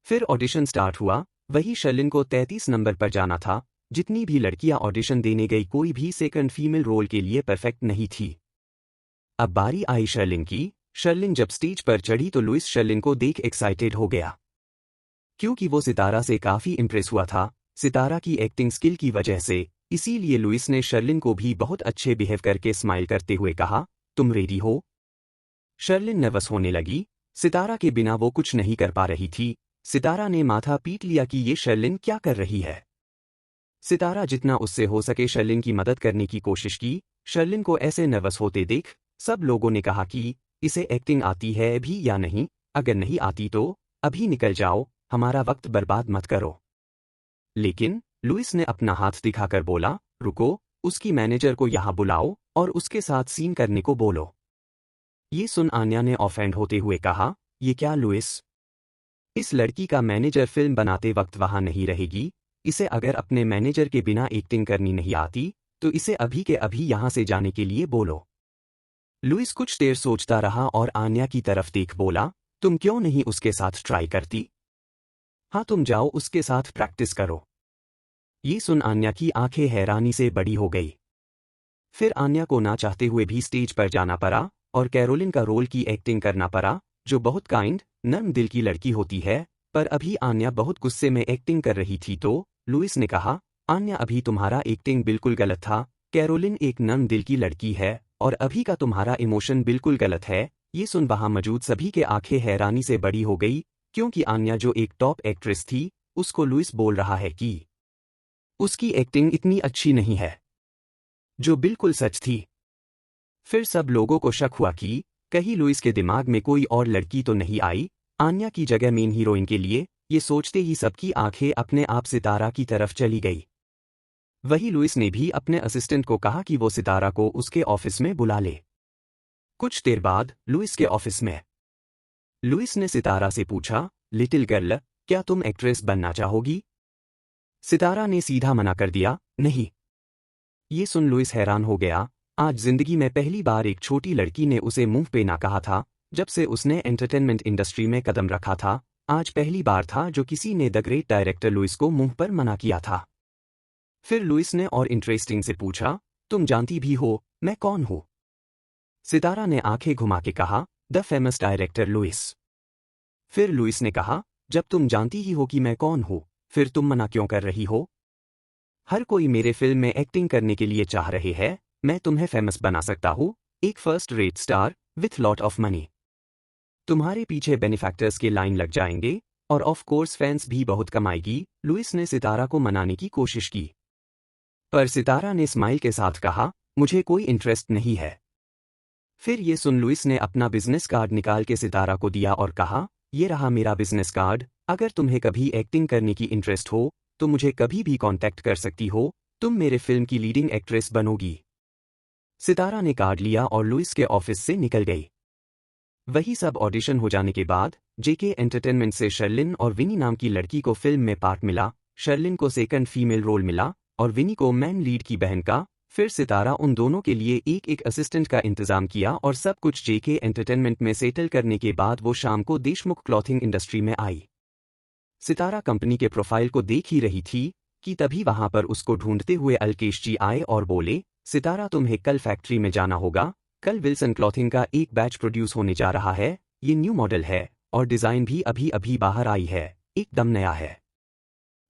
फिर ऑडिशन स्टार्ट हुआ। वही शर्लिन को 33 नंबर पर जाना था। जितनी भी लड़कियां ऑडिशन देने गई, कोई भी सेकंड फीमेल रोल के लिए परफेक्ट नहीं थी। अब बारी आई शर्लिन की। शर्लिन जब स्टेज पर चढ़ी तो लुइस शर्लिन को देख एक्साइटेड हो गया, क्योंकि वो सितारा से काफी इंप्रेस हुआ था सितारा की एक्टिंग स्किल की वजह से। इसीलिए लुइस ने शर्लिन को भी बहुत अच्छे बिहेव करके स्माइल करते हुए कहा, तुम रेडी हो? शर्लिन नर्वस होने लगी। सितारा के बिना वो कुछ नहीं कर पा रही थी। सितारा ने माथा पीट लिया कि ये शर्लिन क्या कर रही है। सितारा जितना उससे हो सके शर्लिन की मदद करने की कोशिश की। शर्लिन को ऐसे नर्वस होते देख सब लोगों ने कहा कि इसे एक्टिंग आती है भी या नहीं, अगर नहीं आती तो अभी निकल जाओ, हमारा वक्त बर्बाद मत करो। लेकिन लुइस ने अपना हाथ दिखाकर बोला, रुको, उसकी मैनेजर को यहाँ बुलाओ और उसके साथ सीन करने को बोलो। ये सुन आन्या ने ऑफेंड होते हुए कहा, ये क्या लुइस? इस लड़की का मैनेजर फिल्म बनाते वक्त वहां नहीं रहेगी। इसे अगर अपने मैनेजर के बिना एक्टिंग करनी नहीं आती तो इसे अभी के अभी यहां से जाने के लिए बोलो। लुइस कुछ देर सोचता रहा और आन्या की तरफ देख बोला, तुम क्यों नहीं उसके साथ ट्राई करती? हाँ, तुम जाओ उसके साथ प्रैक्टिस करो। ये सुन आन्या की आंखें हैरानी से बड़ी हो गई। फिर आन्या को ना चाहते हुए भी स्टेज पर जाना पड़ा और कैरोलिन का रोल की एक्टिंग करना पड़ा, जो बहुत काइंड नर्म दिल की लड़की होती है। पर अभी आन्या बहुत गुस्से में एक्टिंग कर रही थी तो लुइस ने कहा, आन्या अभी तुम्हारा एक्टिंग बिल्कुल गलत था। कैरोलिन एक नर्म दिल की लड़की है और अभी का तुम्हारा इमोशन बिल्कुल गलत है। ये सुन वहां मौजूद सभी के आंखें हैरानी से बड़ी हो गई, क्योंकि आन्या जो एक टॉप एक्ट्रेस थी उसको लुइस बोल रहा है कि उसकी एक्टिंग इतनी अच्छी नहीं है, जो बिल्कुल सच थी। फिर सब लोगों को शक हुआ कि कहीं लुइस के दिमाग में कोई और लड़की तो नहीं आई आन्या की जगह मेन हीरोइन के लिए। ये सोचते ही सबकी आंखें अपने आप सितारा की तरफ चली गई। वही लुइस ने भी अपने असिस्टेंट को कहा कि वो सितारा को उसके ऑफिस में बुला ले। कुछ देर बाद लुइस के ऑफिस में लुइस ने सितारा से पूछा, लिटिल गर्ल, क्या तुम एक्ट्रेस बनना चाहोगी? सितारा ने सीधा मना कर दिया, नहीं। ये सुन लुइस हैरान हो गया। आज जिंदगी में पहली बार एक छोटी लड़की ने उसे मुंह पे ना कहा था। जब से उसने एंटरटेनमेंट इंडस्ट्री में कदम रखा था, आज पहली बार था जो किसी ने द ग्रेट डायरेक्टर लुइस को मुंह पर मना किया था। फिर लुइस ने और इंटरेस्टिंग से पूछा, तुम जानती भी हो मैं कौन हूं? सितारा ने आंखें घुमा के कहा, द फेमस डायरेक्टर लुइस। फिर लुइस ने कहा, जब तुम जानती ही हो कि मैं कौन हूं फिर तुम मना क्यों कर रही हो? हर कोई मेरे फिल्म में एक्टिंग करने के लिए चाह रहे हैं, मैं तुम्हें फेमस बना सकता हूँ, एक first rate star with lot of money. तुम्हारे पीछे बेनिफैक्टर्स के लाइन लग जाएंगे और ऑफ कोर्स फैंस भी बहुत कमाएगी। लुइस ने सितारा को मनाने की कोशिश की, पर सितारा ने स्माइल के साथ कहा, मुझे कोई इंटरेस्ट नहीं है। फिर ये सुन लुइस ने अपना बिजनेस कार्ड निकाल के सितारा को दिया और कहा, ये रहा मेरा बिजनेस कार्ड, अगर तुम्हें कभी एक्टिंग करने की इंटरेस्ट हो तो मुझे कभी भी कांटेक्ट कर सकती हो, तुम मेरे फिल्म की लीडिंग एक्ट्रेस बनोगी। सितारा ने कार्ड लिया और लुइस के ऑफिस से निकल गई। वही सब ऑडिशन हो जाने के बाद जेके एंटरटेनमेंट से शर्लिन और विनी नाम की लड़की को फिल्म में पार्ट मिला। शर्लिन को सेकंड फीमेल रोल मिला और विनी को मैन लीड की बहन का। फिर सितारा उन दोनों के लिए एक एक असिस्टेंट का इंतजाम किया और सब कुछ जेके एंटरटेनमेंट में सेटल करने के बाद वो शाम को देशमुख क्लॉथिंग इंडस्ट्री में आई। सितारा कंपनी के प्रोफाइल को देख ही रही थी कि तभी वहां पर उसको ढूंढते हुए अल्केश जी आए और बोले, सितारा तुम्हें कल फैक्ट्री में जाना होगा, कल विल्सन क्लॉथिंग का एक बैच प्रोड्यूस होने जा रहा है, ये न्यू मॉडल है और डिजाइन भी अभी अभी बाहर आई है, एकदम नया है।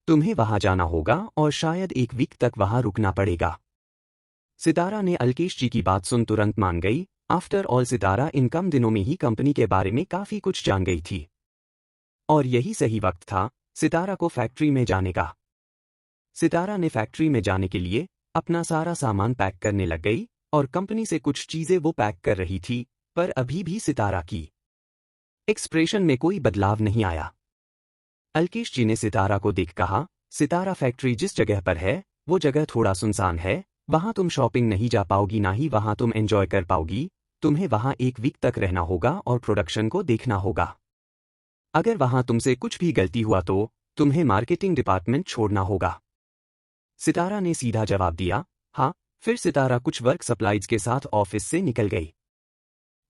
तुम्हें वहां जाना होगा और शायद एक वीक तक वहां रुकना पड़ेगा। सितारा ने अल्केश जी की बात सुन तुरंत मान गई। आफ्टर ऑल सितारा इन कम दिनों में ही कंपनी के बारे में काफी कुछ जान गई थी और यही सही वक्त था सितारा को फैक्ट्री में जाने का। सितारा ने फैक्ट्री में जाने के लिए अपना सारा सामान पैक करने लग गई और कंपनी से कुछ चीजें वो पैक कर रही थी, पर अभी भी सितारा की एक्सप्रेशन में कोई बदलाव नहीं आया। अल्केश जी ने सितारा को देख कहा, सितारा फैक्ट्री जिस जगह पर है वो जगह थोड़ा सुनसान है, वहां तुम शॉपिंग नहीं जा पाओगी, ना ही वहां तुम एंजॉय कर पाओगी, तुम्हें वहां एक वीक तक रहना होगा और प्रोडक्शन को देखना होगा। अगर वहां तुमसे कुछ भी गलती हुआ तो तुम्हें मार्केटिंग डिपार्टमेंट छोड़ना होगा। सितारा ने सीधा जवाब दिया, हाँ। फिर सितारा कुछ वर्क सप्लाइज के साथ ऑफिस से निकल गई।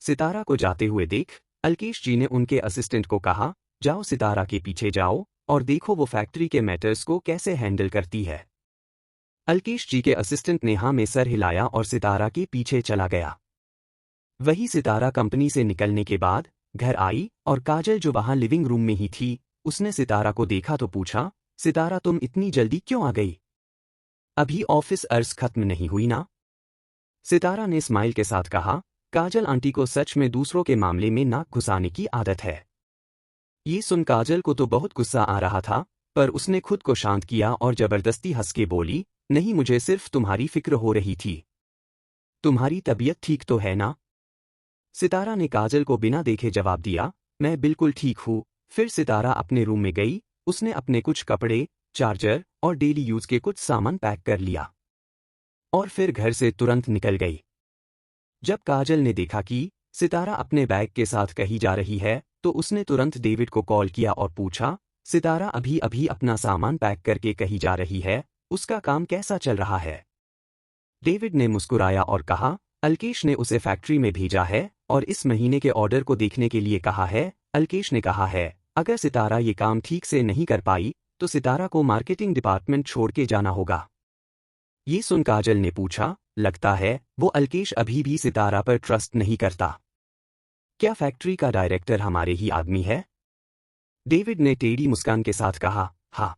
सितारा को जाते हुए देख अल्केश जी ने उनके असिस्टेंट को कहा, जाओ सितारा के पीछे जाओ और देखो वो फैक्ट्री के मैटर्स को कैसे हैंडल करती है। अल्केश जी के असिस्टेंट ने हाँ में सर हिलाया और सितारा के पीछे चला गया। वही सितारा कंपनी से निकलने के बाद घर आई और काजल जो वहां लिविंग रूम में ही थी, उसने सितारा को देखा तो पूछा, सितारा तुम इतनी जल्दी क्यों आ गई? अभी ऑफिस अर्स खत्म नहीं हुई ना? सितारा ने स्माइल के साथ कहा, काजल आंटी को सच में दूसरों के मामले में नाक घुसाने की आदत है। ये सुन काजल को तो बहुत गुस्सा आ रहा था, पर उसने खुद को शांत किया और जबरदस्ती हंस के बोली, नहीं मुझे सिर्फ तुम्हारी फिक्र हो रही थी। तुम्हारी तबीयत ठीक तो है ना? सितारा ने काजल को बिना देखे जवाब दिया, मैं बिल्कुल ठीक हूँ। फिर सितारा अपने रूम में गई, उसने अपने कुछ कपड़े, चार्जर और डेली यूज के कुछ सामान पैक कर लिया और फिर घर से तुरंत निकल गई। जब काजल ने देखा कि सितारा अपने बैग के साथ कहीं जा रही है, तो उसने तुरंत डेविड को कॉल किया और पूछा, सितारा अभी अभी अपना सामान पैक करके कहीं जा रही है, उसका काम कैसा चल रहा है? डेविड ने मुस्कुराया और कहा, अल्केश ने उसे फैक्ट्री में भेजा है और इस महीने के ऑर्डर को देखने के लिए कहा है। अल्केश ने कहा है, अगर सितारा ये काम ठीक से नहीं कर पाई तो सितारा को मार्केटिंग डिपार्टमेंट छोड़ के जाना होगा। ये सुन काजल ने पूछा, लगता है वो अल्केश अभी भी सितारा पर ट्रस्ट नहीं करता। क्या फैक्ट्री का डायरेक्टर हमारे ही आदमी है? डेविड ने टेढ़ी मुस्कान के साथ कहा, हाँ।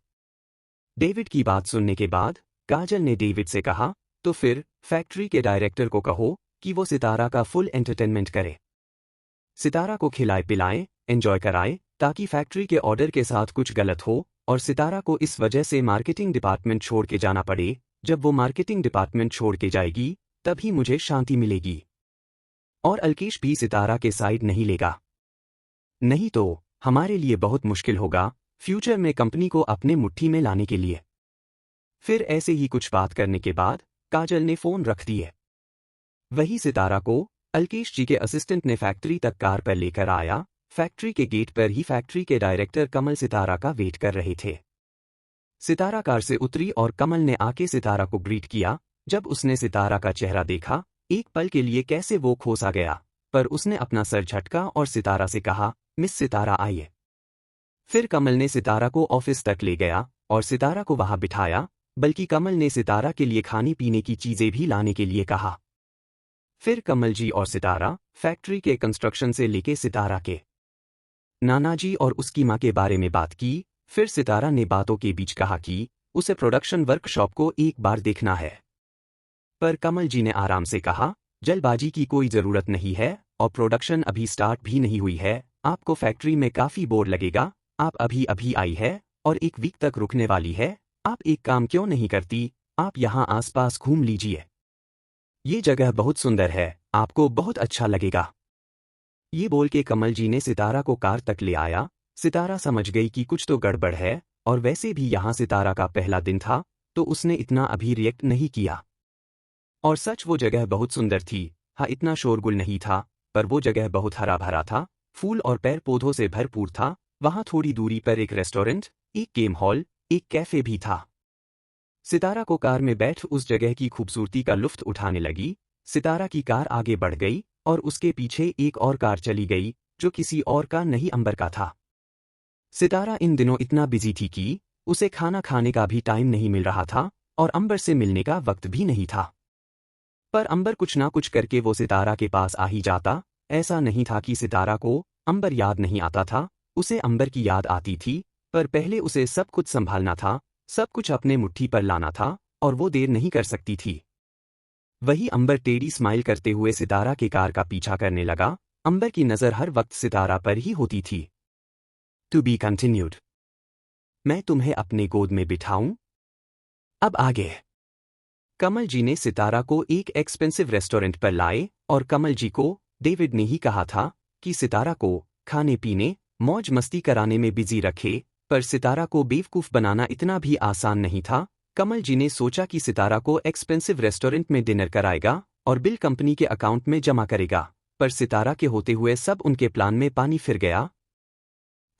डेविड की बात सुनने के बाद काजल ने डेविड से कहा, तो फिर फैक्ट्री के डायरेक्टर को कहो कि वो सितारा का फुल एंटरटेनमेंट करे, सितारा को खिलाए पिलाए, एंजॉय कराए, ताकि फैक्ट्री के ऑर्डर के साथ कुछ गलत हो और सितारा को इस वजह से मार्केटिंग डिपार्टमेंट छोड़ के जाना पड़े। जब वो मार्केटिंग डिपार्टमेंट छोड़ के जाएगी तभी मुझे शांति मिलेगी और अल्केश भी सितारा के साइड नहीं लेगा, नहीं तो हमारे लिए बहुत मुश्किल होगा फ्यूचर में कंपनी को अपने मुट्ठी में लाने के लिए। फिर ऐसे ही कुछ बात करने के बाद काजल ने फोन रख दिए। वही सितारा को अल्केश जी के असिस्टेंट ने फैक्ट्री तक कार पर लेकर आया। फैक्ट्री के गेट पर ही फैक्ट्री के डायरेक्टर कमल सितारा का वेट कर रहे थे। सितारा कार से उतरी और कमल ने आके सितारा को ग्रीट किया। जब उसने सितारा का चेहरा देखा, एक पल के लिए कैसे वो खो सा गया, पर उसने अपना सर झटका और सितारा से कहा, मिस सितारा आइए। फिर कमल ने सितारा को ऑफिस तक ले गया और सितारा को वहां बिठाया, बल्कि कमल ने सितारा के लिए खाने पीने की चीजें भी लाने के लिए कहा। फिर कमल जी और सितारा फैक्ट्री के कंस्ट्रक्शन से लेके सितारा के नाना जी और उसकी मां के बारे में बात की। फिर सितारा ने बातों के बीच कहा कि उसे प्रोडक्शन वर्कशॉप को एक बार देखना है। पर कमल जी ने आराम से कहा, जल्दबाजी की कोई जरूरत नहीं है और प्रोडक्शन अभी स्टार्ट भी नहीं हुई है। आपको फैक्ट्री में काफी बोर लगेगा। आप अभी अभी आई है और एक वीक तक रुकने वाली है। आप एक काम क्यों नहीं करती, आप यहाँ आसपास घूम लीजिए। ये जगह बहुत सुंदर है, आपको बहुत अच्छा लगेगा। ये बोल के कमल जी ने सितारा को कार तक ले आया। सितारा समझ गई कि कुछ तो गड़बड़ है, और वैसे भी यहाँ सितारा का पहला दिन था, तो उसने इतना अभी रिएक्ट नहीं किया। और सच वो जगह बहुत सुंदर थी। हाँ, इतना शोरगुल नहीं था, पर वो जगह बहुत हरा भरा था, फूल और पेड़ पौधों से भरपूर था। वहाँ थोड़ी दूरी पर एक रेस्टोरेंट, एक गेम हॉल, एक कैफे भी था। सितारा को कार में बैठ उस जगह की खूबसूरती का लुत्फ उठाने लगी। सितारा की कार आगे बढ़ गई और उसके पीछे एक और कार चली गई, जो किसी और का नहीं, अंबर का था। सितारा इन दिनों इतना बिजी थी कि उसे खाना खाने का भी टाइम नहीं मिल रहा था और अंबर से मिलने का वक्त भी नहीं था। पर अंबर कुछ ना कुछ करके वो सितारा के पास आ ही जाता। ऐसा नहीं था कि सितारा को अंबर याद नहीं आता था, उसे अंबर की याद आती थी, पर पहले उसे सब कुछ संभालना था, सब कुछ अपने मुट्ठी पर लाना था, और वो देर नहीं कर सकती थी। वही अंबर टेढ़ी स्माइल करते हुए सितारा के कार का पीछा करने लगा। अंबर की नज़र हर वक्त सितारा पर ही होती थी। To be continued. मैं तुम्हें अपने गोद में बिठाऊं? अब आगे। कमल जी ने सितारा को एक एक्सपेंसिव रेस्टोरेंट पर लाए और कमल जी को डेविड ने ही कहा था कि सितारा को खाने पीने, मौज मस्ती कराने में बिजी रखे, पर सितारा को बेवकूफ़ बनाना इतना भी आसान नहीं था। कमल जी ने सोचा कि सितारा को एक्सपेंसिव रेस्टोरेंट में डिनर कराएगा और बिल कंपनी के अकाउंट में जमा करेगा, पर सितारा के होते हुए सब उनके प्लान में पानी फिर गया।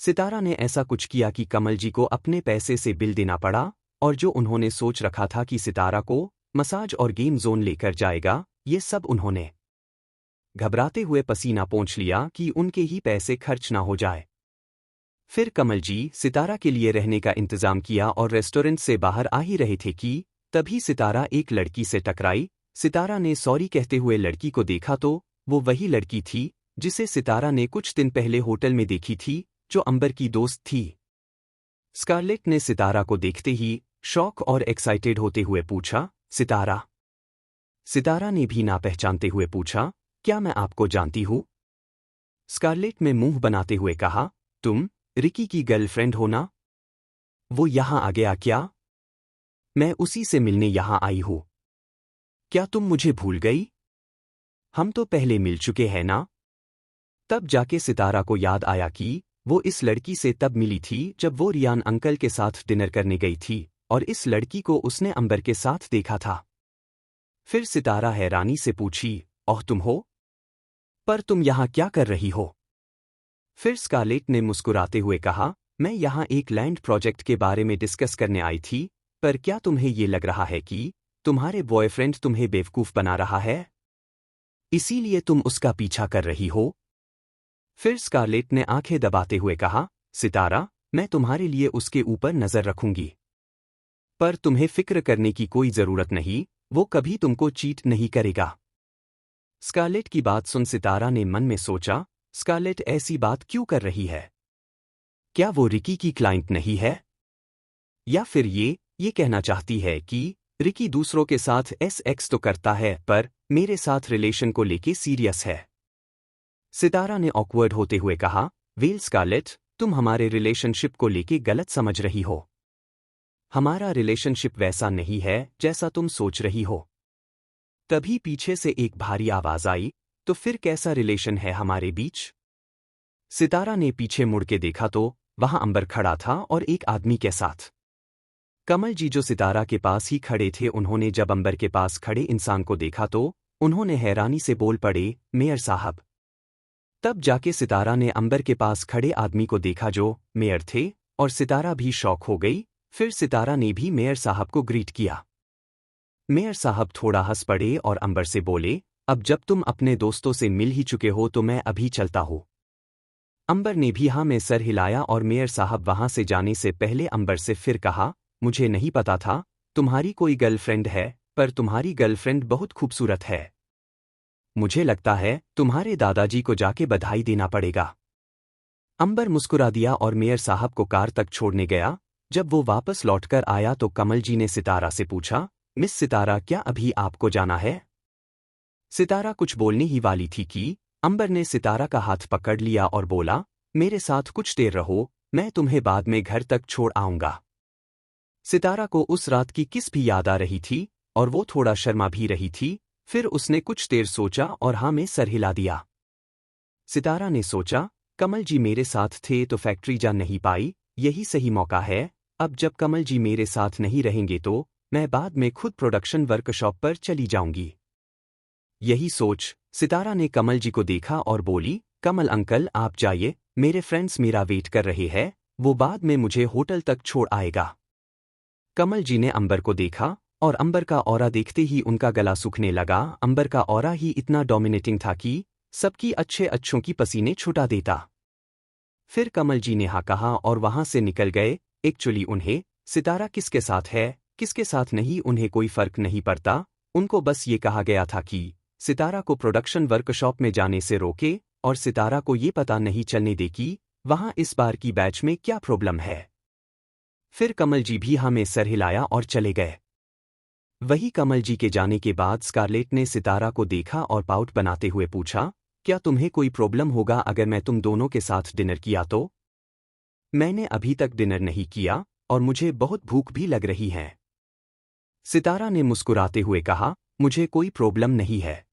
सितारा ने ऐसा कुछ किया कि कमल जी को अपने पैसे से बिल देना पड़ा, और जो उन्होंने सोच रखा था कि सितारा को मसाज और गेम जोन लेकर जाएगा, ये सब उन्होंने घबराते हुए पसीना पोंछ लिया कि उनके ही पैसे खर्च ना हो जाए। फिर कमल जी सितारा के लिए रहने का इंतजाम किया और रेस्टोरेंट से बाहर आ ही रहे थे कि तभी सितारा एक लड़की से टकराई। सितारा ने सॉरी कहते हुए लड़की को देखा तो वो वही लड़की थी जिसे सितारा ने कुछ दिन पहले होटल में देखी थी, जो अंबर की दोस्त थी। स्कारलेट ने सितारा को देखते ही शॉक और एक्साइटेड होते हुए पूछा, सितारा? सितारा ने भी ना पहचानते हुए पूछा, क्या मैं आपको जानती हूँ? स्कारलेट ने मुंह बनाते हुए कहा, तुम रिकी की गर्लफ्रेंड हो ना? वो यहाँ आ गया क्या? मैं उसी से मिलने यहाँ आई हूँ। क्या तुम मुझे भूल गई? हम तो पहले मिल चुके हैं ना? तब जाके सितारा को याद आया कि वो इस लड़की से तब मिली थी जब वो रियान अंकल के साथ डिनर करने गई थी, और इस लड़की को उसने अंबर के साथ देखा था। फिर सितारा हैरानी से पूछी, ओह तुम हो? पर तुम यहाँ क्या कर रही हो? फिर स्कारलेट ने मुस्कुराते हुए कहा, मैं यहाँ एक लैंड प्रोजेक्ट के बारे में डिस्कस करने आई थी, पर क्या तुम्हें ये लग रहा है कि तुम्हारे बॉयफ्रेंड तुम्हें बेवकूफ़ बना रहा है? इसीलिए तुम उसका पीछा कर रही हो? फिर स्कारलेट ने आंखें दबाते हुए कहा, सितारा, मैं तुम्हारे लिए उसके ऊपर नज़र रखूंगी। पर तुम्हें फिक्र करने की कोई ज़रूरत नहीं, वो कभी तुमको चीट नहीं करेगा। स्कारलेट की बात सुन सितारा ने मन में सोचा, स्कारलेट ऐसी बात क्यों कर रही है? क्या वो रिकी की क्लाइंट नहीं है? या फिर ये कहना चाहती है कि रिकी दूसरों के साथ सेक्स तो करता है, पर मेरे साथ रिलेशन को लेके सीरियस है। सितारा ने ऑकवर्ड होते हुए कहा, वेल स्कारलेट, तुम हमारे रिलेशनशिप को लेके गलत समझ रही हो। हमारा रिलेशनशिप वैसा नहीं है जैसा तुम सोच रही हो। तभी पीछे से एक भारी आवाज आई, तो फिर कैसा रिलेशन है हमारे बीच? सितारा ने पीछे मुड़ के देखा तो वहां अंबर खड़ा था और एक आदमी के साथ। कमल जी जो सितारा के पास ही खड़े थे, उन्होंने जब अंबर के पास खड़े इंसान को देखा तो उन्होंने हैरानी से बोल पड़े, मेयर साहब। तब जाके सितारा ने अंबर के पास खड़े आदमी को देखा जो मेयर थे, और सितारा भी शॉक हो गई। फिर सितारा ने भी मेयर साहब को ग्रीट किया। मेयर साहब थोड़ा हंस पड़े और अंबर से बोले, अब जब तुम अपने दोस्तों से मिल ही चुके हो तो मैं अभी चलता हूँ। अंबर ने भी हाँ में सर हिलाया और मेयर साहब वहां से जाने से पहले अंबर से फिर कहा, मुझे नहीं पता था तुम्हारी कोई गर्लफ्रेंड है, पर तुम्हारी गर्लफ्रेंड बहुत खूबसूरत है। मुझे लगता है तुम्हारे दादाजी को जाके बधाई देना पड़ेगा। अंबर मुस्कुरा दिया और मेयर साहब को कार तक छोड़ने गया। जब वो वापस लौटकर आया तो कमल जी ने सितारा से पूछा, मिस सितारा, क्या अभी आपको जाना है? सितारा कुछ बोलने ही वाली थी कि अंबर ने सितारा का हाथ पकड़ लिया और बोला, मेरे साथ कुछ देर रहो, मैं तुम्हें बाद में घर तक छोड़ आऊंगा। सितारा को उस रात की किस भी याद आ रही थी और वो थोड़ा शर्मा भी रही थी। फिर उसने कुछ देर सोचा और हाँ में सर हिला दिया। सितारा ने सोचा, कमल जी मेरे साथ थे तो फैक्ट्री जा नहीं पाई, यही सही मौका है। अब जब कमल जी मेरे साथ नहीं रहेंगे तो मैं बाद में खुद प्रोडक्शन वर्कशॉप पर चली जाऊंगी। यही सोच सितारा ने कमल जी को देखा और बोली, कमल अंकल आप जाइए, मेरे फ्रेंड्स मेरा वेट कर रहे हैं, वो बाद में मुझे होटल तक छोड़ आएगा। कमल जी ने अंबर को देखा और अंबर का ऑरा देखते ही उनका गला सूखने लगा। अंबर का ऑरा ही इतना डोमिनेटिंग था कि सबकी अच्छों की पसीने छुटा देता। फिर कमल जी ने हाँ कहा और वहां से निकल गए। एक्चुअली उन्हें सितारा किसके साथ है किसके साथ नहीं उन्हें कोई फर्क नहीं पड़ता। उनको बस ये कहा गया था कि सितारा को प्रोडक्शन वर्कशॉप में जाने से रोके और सितारा को ये पता नहीं चलने दे कि वहां इस बार की बैच में क्या प्रॉब्लम है। फिर कमल जी भी हमें सर हिलाया और चले गए। वही कमल जी के जाने के बाद स्कारलेट ने सितारा को देखा और पाउट बनाते हुए पूछा, क्या तुम्हें कोई प्रॉब्लम होगा अगर मैं तुम दोनों के साथ डिनर किया तो? मैंने अभी तक डिनर नहीं किया और मुझे बहुत भूख भी लग रही है। सितारा ने मुस्कुराते हुए कहा, मुझे कोई प्रॉब्लम नहीं है।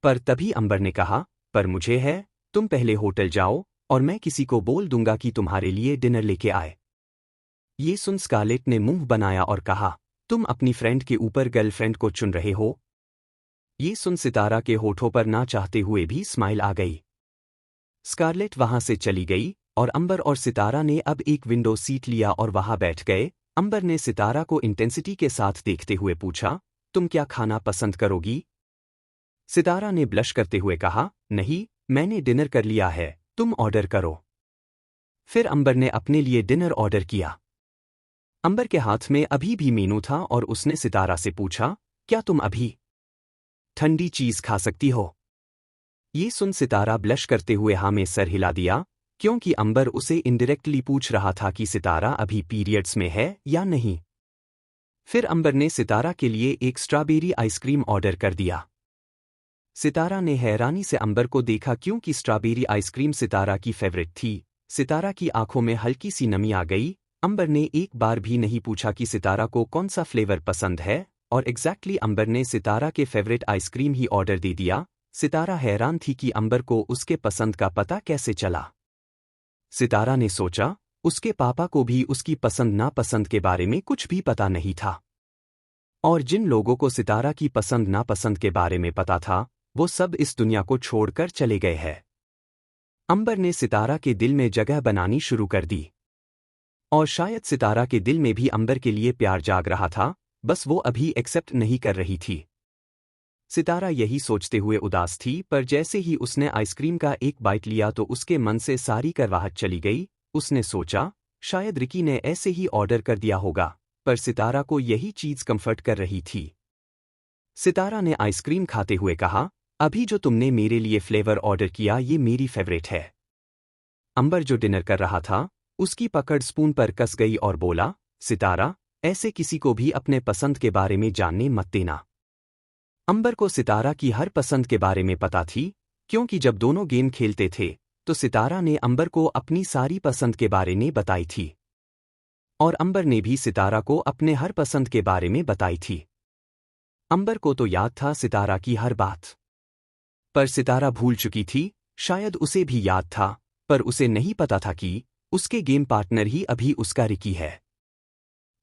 पर तभी अंबर ने कहा, पर मुझे है, तुम पहले होटल जाओ और मैं किसी को बोल दूंगा कि तुम्हारे लिए डिनर लेके आए। ये सुन स्कारलेट ने मुंह बनाया और कहा, तुम अपनी फ्रेंड के ऊपर गर्लफ्रेंड को चुन रहे हो? ये सुन सितारा के होठों पर ना चाहते हुए भी स्माइल आ गई। स्कारलेट वहां से चली गई और अंबर और सितारा ने अब एक विंडो सीट लिया और वहां बैठ गए। अंबर ने सितारा को इंटेंसिटी के साथ देखते हुए पूछा, तुम क्या खाना पसंद करोगी? सितारा ने ब्लश करते हुए कहा, नहीं, मैंने डिनर कर लिया है, तुम ऑर्डर करो। फिर अंबर ने अपने लिए डिनर ऑर्डर किया। अंबर के हाथ में अभी भी मेनू था और उसने सितारा से पूछा, क्या तुम अभी ठंडी चीज खा सकती हो? ये सुन सितारा ब्लश करते हुए हाँ में सर हिला दिया, क्योंकि अंबर उसे इनडायरेक्टली पूछ रहा था कि सितारा अभी पीरियड्स में है या नहीं। फिर अंबर ने सितारा के लिए एक स्ट्रॉबेरी आइसक्रीम ऑर्डर कर दिया। सितारा ने हैरानी से अंबर को देखा क्योंकि स्ट्रॉबेरी आइसक्रीम सितारा की फेवरेट थी। सितारा की आंखों में हल्की सी नमी आ गई। अंबर ने एक बार भी नहीं पूछा कि सितारा को कौन सा फ्लेवर पसंद है और एग्जैक्टली अंबर ने सितारा के फेवरेट आइसक्रीम ही ऑर्डर दे दिया। सितारा हैरान थी कि अंबर को उसके पसंद का पता कैसे चला। सितारा ने सोचा, उसके पापा को भी उसकी पसंद नापसंद के बारे में कुछ भी पता नहीं था। और जिन लोगों को सितारा की पसंद नापसंद के बारे में पता था, वो सब इस दुनिया को छोड़कर चले गए हैं। अंबर ने सितारा के दिल में जगह बनानी शुरू कर दी। और शायद सितारा के दिल में भी अंबर के लिए प्यार जाग रहा था, बस वो अभी एक्सेप्ट नहीं कर रही थी। सितारा यही सोचते हुए उदास थी, पर जैसे ही उसने आइसक्रीम का एक बाइट लिया तो उसके मन से सारी करवाहट चली गई। उसने सोचा, शायद रिकी ने ऐसे ही ऑर्डर कर दिया होगा, पर सितारा को यही चीज कंफर्ट कर रही थी। सितारा ने आइसक्रीम खाते हुए कहा, अभी जो तुमने मेरे लिए फ्लेवर ऑर्डर किया ये मेरी फेवरेट है। अंबर जो डिनर कर रहा था, उसकी पकड़ स्पून पर कस गई और बोला, सितारा, ऐसे किसी को भी अपने पसंद के बारे में जानने मत देना। अंबर को सितारा की हर पसंद के बारे में पता थी, क्योंकि जब दोनों गेम खेलते थे तो सितारा ने अंबर को अपनी सारी पसंद के बारे में बताई थी और अंबर ने भी सितारा को अपने हर पसंद के बारे में बताई थी। अंबर को तो याद था सितारा की हर बात, पर सितारा भूल चुकी थी। शायद उसे भी याद था, पर उसे नहीं पता था कि उसके गेम पार्टनर ही अभी उसका रिकी है।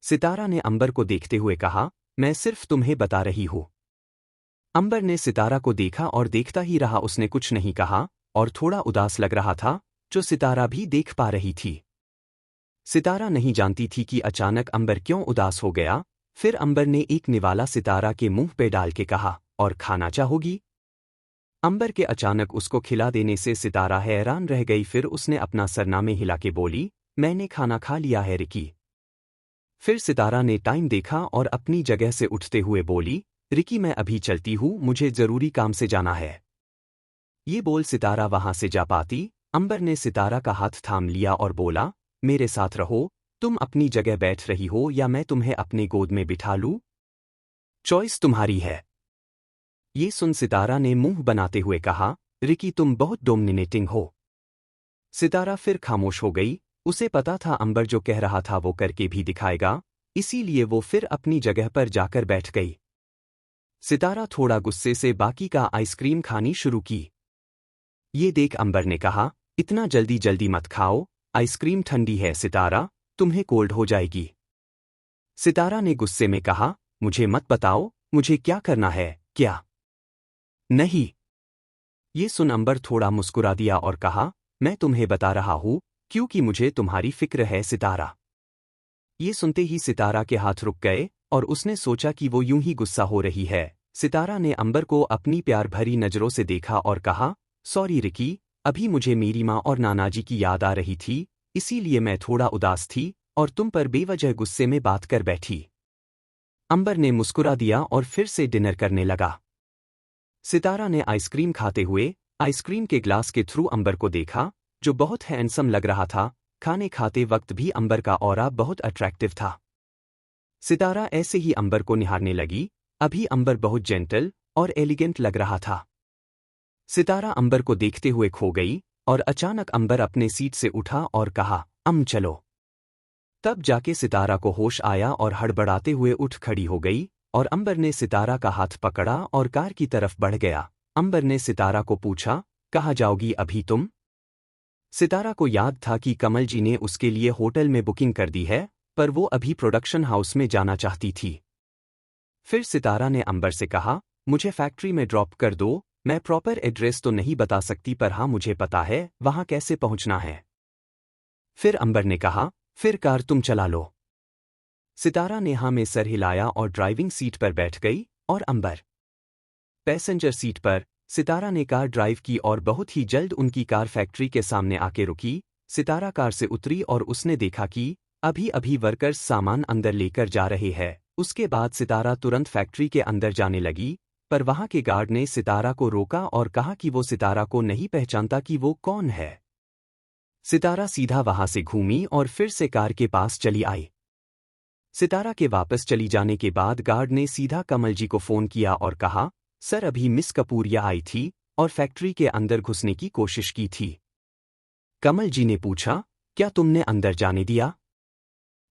सितारा ने अंबर को देखते हुए कहा, मैं सिर्फ तुम्हें बता रही हूं। अंबर ने सितारा को देखा और देखता ही रहा, उसने कुछ नहीं कहा और थोड़ा उदास लग रहा था, जो सितारा भी देख पा रही थी। सितारा नहीं जानती थी कि अचानक अंबर क्यों उदास हो गया। फिर अंबर ने एक निवाला सितारा के मुंह पे डाल के कहा, और खाना चाहोगी? अंबर के अचानक उसको खिला देने से सितारा हैरान रह गई। फिर उसने अपना सरनामे हिला के बोली, मैंने खाना खा लिया है रिकी। फिर सितारा ने टाइम देखा और अपनी जगह से उठते हुए बोली, रिकी मैं अभी चलती हूँ, मुझे जरूरी काम से जाना है। ये बोल सितारा वहां से जा पाती। अंबर ने सितारा का हाथ थाम लिया और बोला, मेरे साथ रहो, तुम अपनी जगह बैठ रही हो या मैं तुम्हें अपने गोद में बिठा लूं? चॉइस तुम्हारी है। ये सुन सितारा ने मुंह बनाते हुए कहा, रिकी तुम बहुत डोमिनेटिंग हो। सितारा फिर खामोश हो गई, उसे पता था अंबर जो कह रहा था वो करके भी दिखाएगा, इसीलिए वो फिर अपनी जगह पर जाकर बैठ गई। सितारा थोड़ा गुस्से से बाकी का आइसक्रीम खानी शुरू की। ये देख अंबर ने कहा, इतना जल्दी जल्दी मत खाओ, आइसक्रीम ठंडी है सितारा, तुम्हें कोल्ड हो जाएगी। सितारा ने गुस्से में कहा, मुझे मत बताओ, मुझे क्या करना है, क्या? नहीं। ये सुन अंबर थोड़ा मुस्कुरा दिया और कहा, मैं तुम्हें बता रहा हूं, क्योंकि मुझे तुम्हारी फिक्र है सितारा। ये सुनते ही सितारा के हाथ रुक गए और उसने सोचा कि वो यूं ही गुस्सा हो रही है। सितारा ने अंबर को अपनी प्यार भरी नजरों से देखा और कहा, सॉरी रिकी, अभी मुझे मेरी माँ और नानाजी की याद आ रही थी, इसीलिए मैं थोड़ा उदास थी और तुम पर बेवजह गुस्से में बात कर बैठी। अंबर ने मुस्कुरा दिया और फिर से डिनर करने लगा। सितारा ने आइसक्रीम खाते हुए आइसक्रीम के ग्लास के थ्रू अंबर को देखा, जो बहुत हैंडसम लग रहा था। खाने खाते वक्त भी अंबर का ऑरा बहुत अट्रैक्टिव था। सितारा ऐसे ही अंबर को निहारने लगी, अभी अंबर बहुत जेंटल और एलिगेंट लग रहा था। सितारा अंबर को देखते हुए खो गई और अचानक अंबर अपने सीट से उठा और कहा, चलो। तब जाके सितारा को होश आया और हड़बड़ाते हुए उठ खड़ी हो गई और अंबर ने सितारा का हाथ पकड़ा और कार की तरफ बढ़ गया। अंबर ने सितारा को पूछा, कहाँ जाओगी अभी तुम? सितारा को याद था कि कमल जी ने उसके लिए होटल में बुकिंग कर दी है, पर वो अभी प्रोडक्शन हाउस में जाना चाहती थी। फिर सितारा ने अंबर से कहा, मुझे फैक्ट्री में ड्रॉप कर दो, मैं प्रॉपर एड्रेस तो नहीं बता सकती पर हाँ मुझे पता है वहाँ कैसे पहुँचना है। फिर अंबर ने कहा, फिर कार तुम चला लो। सितारा ने हाँ में सर हिलाया और ड्राइविंग सीट पर बैठ गई और अंबर पैसेंजर सीट पर। सितारा ने कार ड्राइव की और बहुत ही जल्द उनकी कार फैक्ट्री के सामने आके रुकी। सितारा कार से उतरी और उसने देखा कि अभी अभी वर्कर्स सामान अंदर लेकर जा रहे हैं। उसके बाद सितारा तुरंत फैक्ट्री के अंदर जाने लगी, पर वहां के गार्ड ने सितारा को रोका और कहा कि वो सितारा को नहीं पहचानता कि वो कौन है। सितारा सीधा वहां से घूमी और फिर से कार के पास चली आई। सितारा के वापस चली जाने के बाद गार्ड ने सीधा कमल जी को फोन किया और कहा, सर अभी मिस कपूरिया आई थी और फैक्ट्री के अंदर घुसने की कोशिश की थी। कमल जी ने पूछा, क्या तुमने अंदर जाने दिया?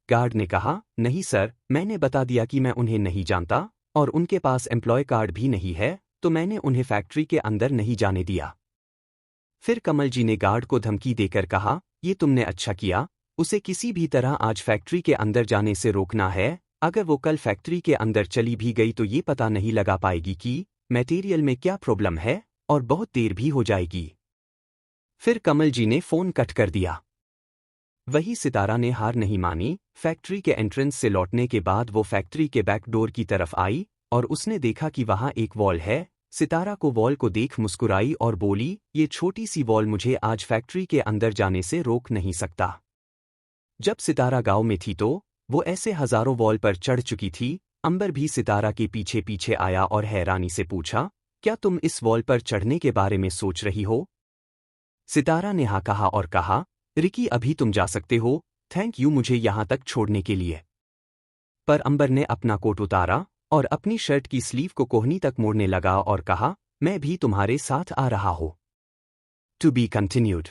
गार्ड ने कहा, नहीं सर, मैंने बता दिया कि मैं उन्हें नहीं जानता और उनके पास एम्प्लॉय कार्ड भी नहीं है, तो मैंने उन्हें फैक्ट्री के अंदर नहीं जाने दिया। फिर कमल जी ने गार्ड को धमकी देकर कहा, ये तुमने अच्छा किया, उसे किसी भी तरह आज फैक्ट्री के अंदर जाने से रोकना है। अगर वो कल फैक्ट्री के अंदर चली भी गई तो ये पता नहीं लगा पाएगी कि मटेरियल में क्या प्रॉब्लम है और बहुत देर भी हो जाएगी। फिर कमल जी ने फोन कट कर दिया। वही सितारा ने हार नहीं मानी। फैक्ट्री के एंट्रेंस से लौटने के बाद वो फैक्ट्री के बैक डोर की तरफ आई और उसने देखा कि वहां एक वॉल है। सितारा को वॉल को देख मुस्कुराई और बोली, ये छोटी सी वॉल मुझे आज फैक्ट्री के अंदर जाने से रोक नहीं सकता। जब सितारा गांव में थी तो वो ऐसे हजारों वॉल पर चढ़ चुकी थी। अंबर भी सितारा के पीछे पीछे आया और हैरानी से पूछा, क्या तुम इस वॉल पर चढ़ने के बारे में सोच रही हो? सितारा ने हाँ कहा और कहा, रिकी अभी तुम जा सकते हो, थैंक यू मुझे यहां तक छोड़ने के लिए। पर अंबर ने अपना कोट उतारा और अपनी शर्ट की स्लीव को कोहनी तक मोड़ने लगा और कहा, मैं भी तुम्हारे साथ आ रहा हूं। To be continued.